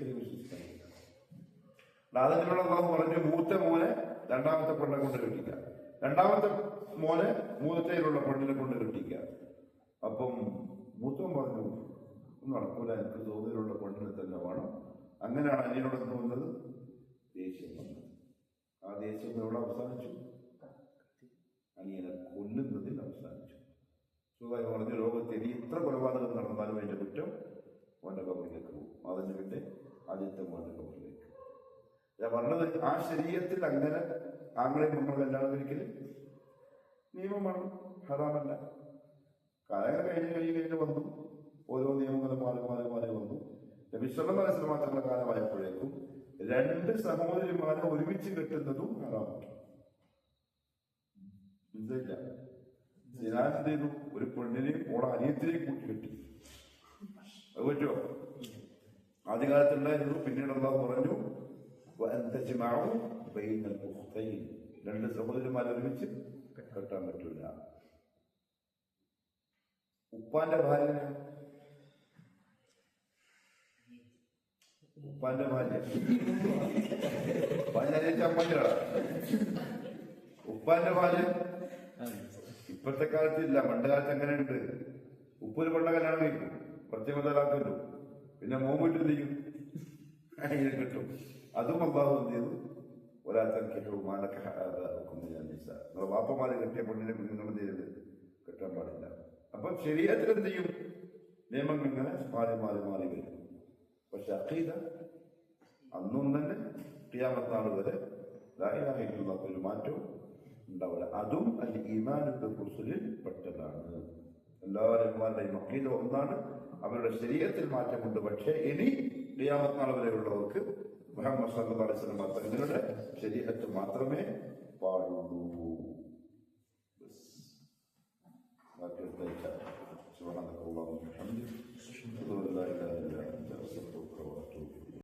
A: ഒരിക്കലും വിശ്വസിക്കാൻ പറ്റില്ല. അതിനുള്ള അള്ളാഹു പറഞ്ഞു മൂത്ത മോനെ രണ്ടാമത്തെ പെണ്ണെ കൊണ്ട് കെട്ടിക്കുക, രണ്ടാമത്തെ മോനെ മൂന്നത്തേലുള്ള പെണ്ണിനെ കൊണ്ട് കെട്ടിക്കുക. അപ്പം മൂത്തവൻ പറഞ്ഞു ഒന്നും നടക്കൂല, എനിക്ക് തോതിലുള്ള പെണ്ണിനെ തന്നെ വേണം. അങ്ങനെയാണ് അനിയനോട് തോന്നുന്നത് ദേഷ്യം വന്നത്. ആ ദേഷ്യം എവിടെ അവസാനിച്ചു? അനിയനെ കൊല്ലുന്നതിൽ അവസാനിച്ചു. സുഖമായി പറഞ്ഞ ലോകത്തിൽ ഇത്ര കൊലപാതകം നടന്നാലും അതിന്റെ കുറ്റം മോന്റെ കബറിലേക്ക് പോകും. അതിന് പിന്നെ ആദ്യത്തെ മോന്റെ കബറിലേക്ക്. ഞാൻ പറഞ്ഞത് ആ ശരീരത്തിൽ അങ്ങനെ ആങ്ങളെ നമ്മൾ കല്യാണം കഴിക്കല് നിയമമാണ്, ഹറാമല്ല. കാലങ്ങൾ കഴിഞ്ഞ് വന്നു, ഓരോ നിയമങ്ങളും മാറി വന്നു. വിശ്രമ മനസ്സിൽ മാത്രമുള്ള കാലമായപ്പോഴേക്കും രണ്ട് സഹോദരിമാരെ ഒരുമിച്ച് കെട്ടുന്നതും ഹറാമാണ്. മനസ്സിലായില്ല? ഞാൻ എന്ത് ചെയ്തു? ഒരു പെണ്ണിനെയും ഓളെ അനിയത്തിനെയും കൂട്ടി കെട്ടി. അത് പറ്റുമോ? ആദ്യകാലത്തുണ്ടായിരുന്നു. പിന്നീട് അള്ളാഹു പറഞ്ഞു രണ്ട് സഹോദരിമാരെ ഒരുമിച്ച് കെട്ടാൻ പറ്റൂല. ഉപ്പാന്റെ ഭാര്യ ചമ്മന്തികളാ. ഉപ്പാന്റെ ഭാര്യ ഇപ്പോഴത്തെ കാലത്ത് ഇല്ല, പണ്ട് കാലത്ത് എങ്ങനെയുണ്ട്? ഉപ്പൊരു പെണ്ണ കല്യാണം കഴിക്കും, പ്രത്യേകതലാക്കല്ലോ, പിന്നെ മോൻ വീട്ടിൽ ചെയ്യും, അങ്ങനെ കിട്ടും. അതും അള്ളാഹു എന്ത് ചെയ്തു? നിങ്ങളെ വാപ്പമാരെ കെട്ടിയ പെണ്ണിനെ നിങ്ങൾ എന്ത് ചെയ്ത് കെട്ടാൻ പാടില്ല. അപ്പൊ ശരീരത്തിൽ എന്ത് ചെയ്യും? നിയമങ്ങൾ ഇങ്ങനെ മാറി വരും. പക്ഷെ അഖീദ അന്നും തന്നെ ഖിയാമത്ത് നാൾ വരെ ലാ ഇലാഹ ഇല്ലല്ലാഹ് ഒരു മാറ്റവും ഉണ്ടാവില്ല. അതും അൽ ഈമാനു ബിൽ റുസുലിൽ പെട്ടതാണ്. എല്ലാ നബിമാരുടെയും അഖീദ ഒന്നാണ്, അവരുടെ ശരീരത്തിൽ മാറ്റമുണ്ട്. പക്ഷേ ഇനി ഖിയാമത്ത് നാൾ വരെയുള്ളവർക്ക് മുഹമ്മദ് സല്ലല്ലാഹു അലൈഹി വസല്ലം തങ്ങളുടെ ശരീഅത്ത് മാത്രമേ പാടുള്ളൂ. സുബ്ഹാനല്ലാഹി വബിഹംദിഹി അഷ്ഹദു അൻ ലാ ഇലാഹ ഇല്ല അൻത അസ്തഗ്ഫിറുക വ അത്തൂബു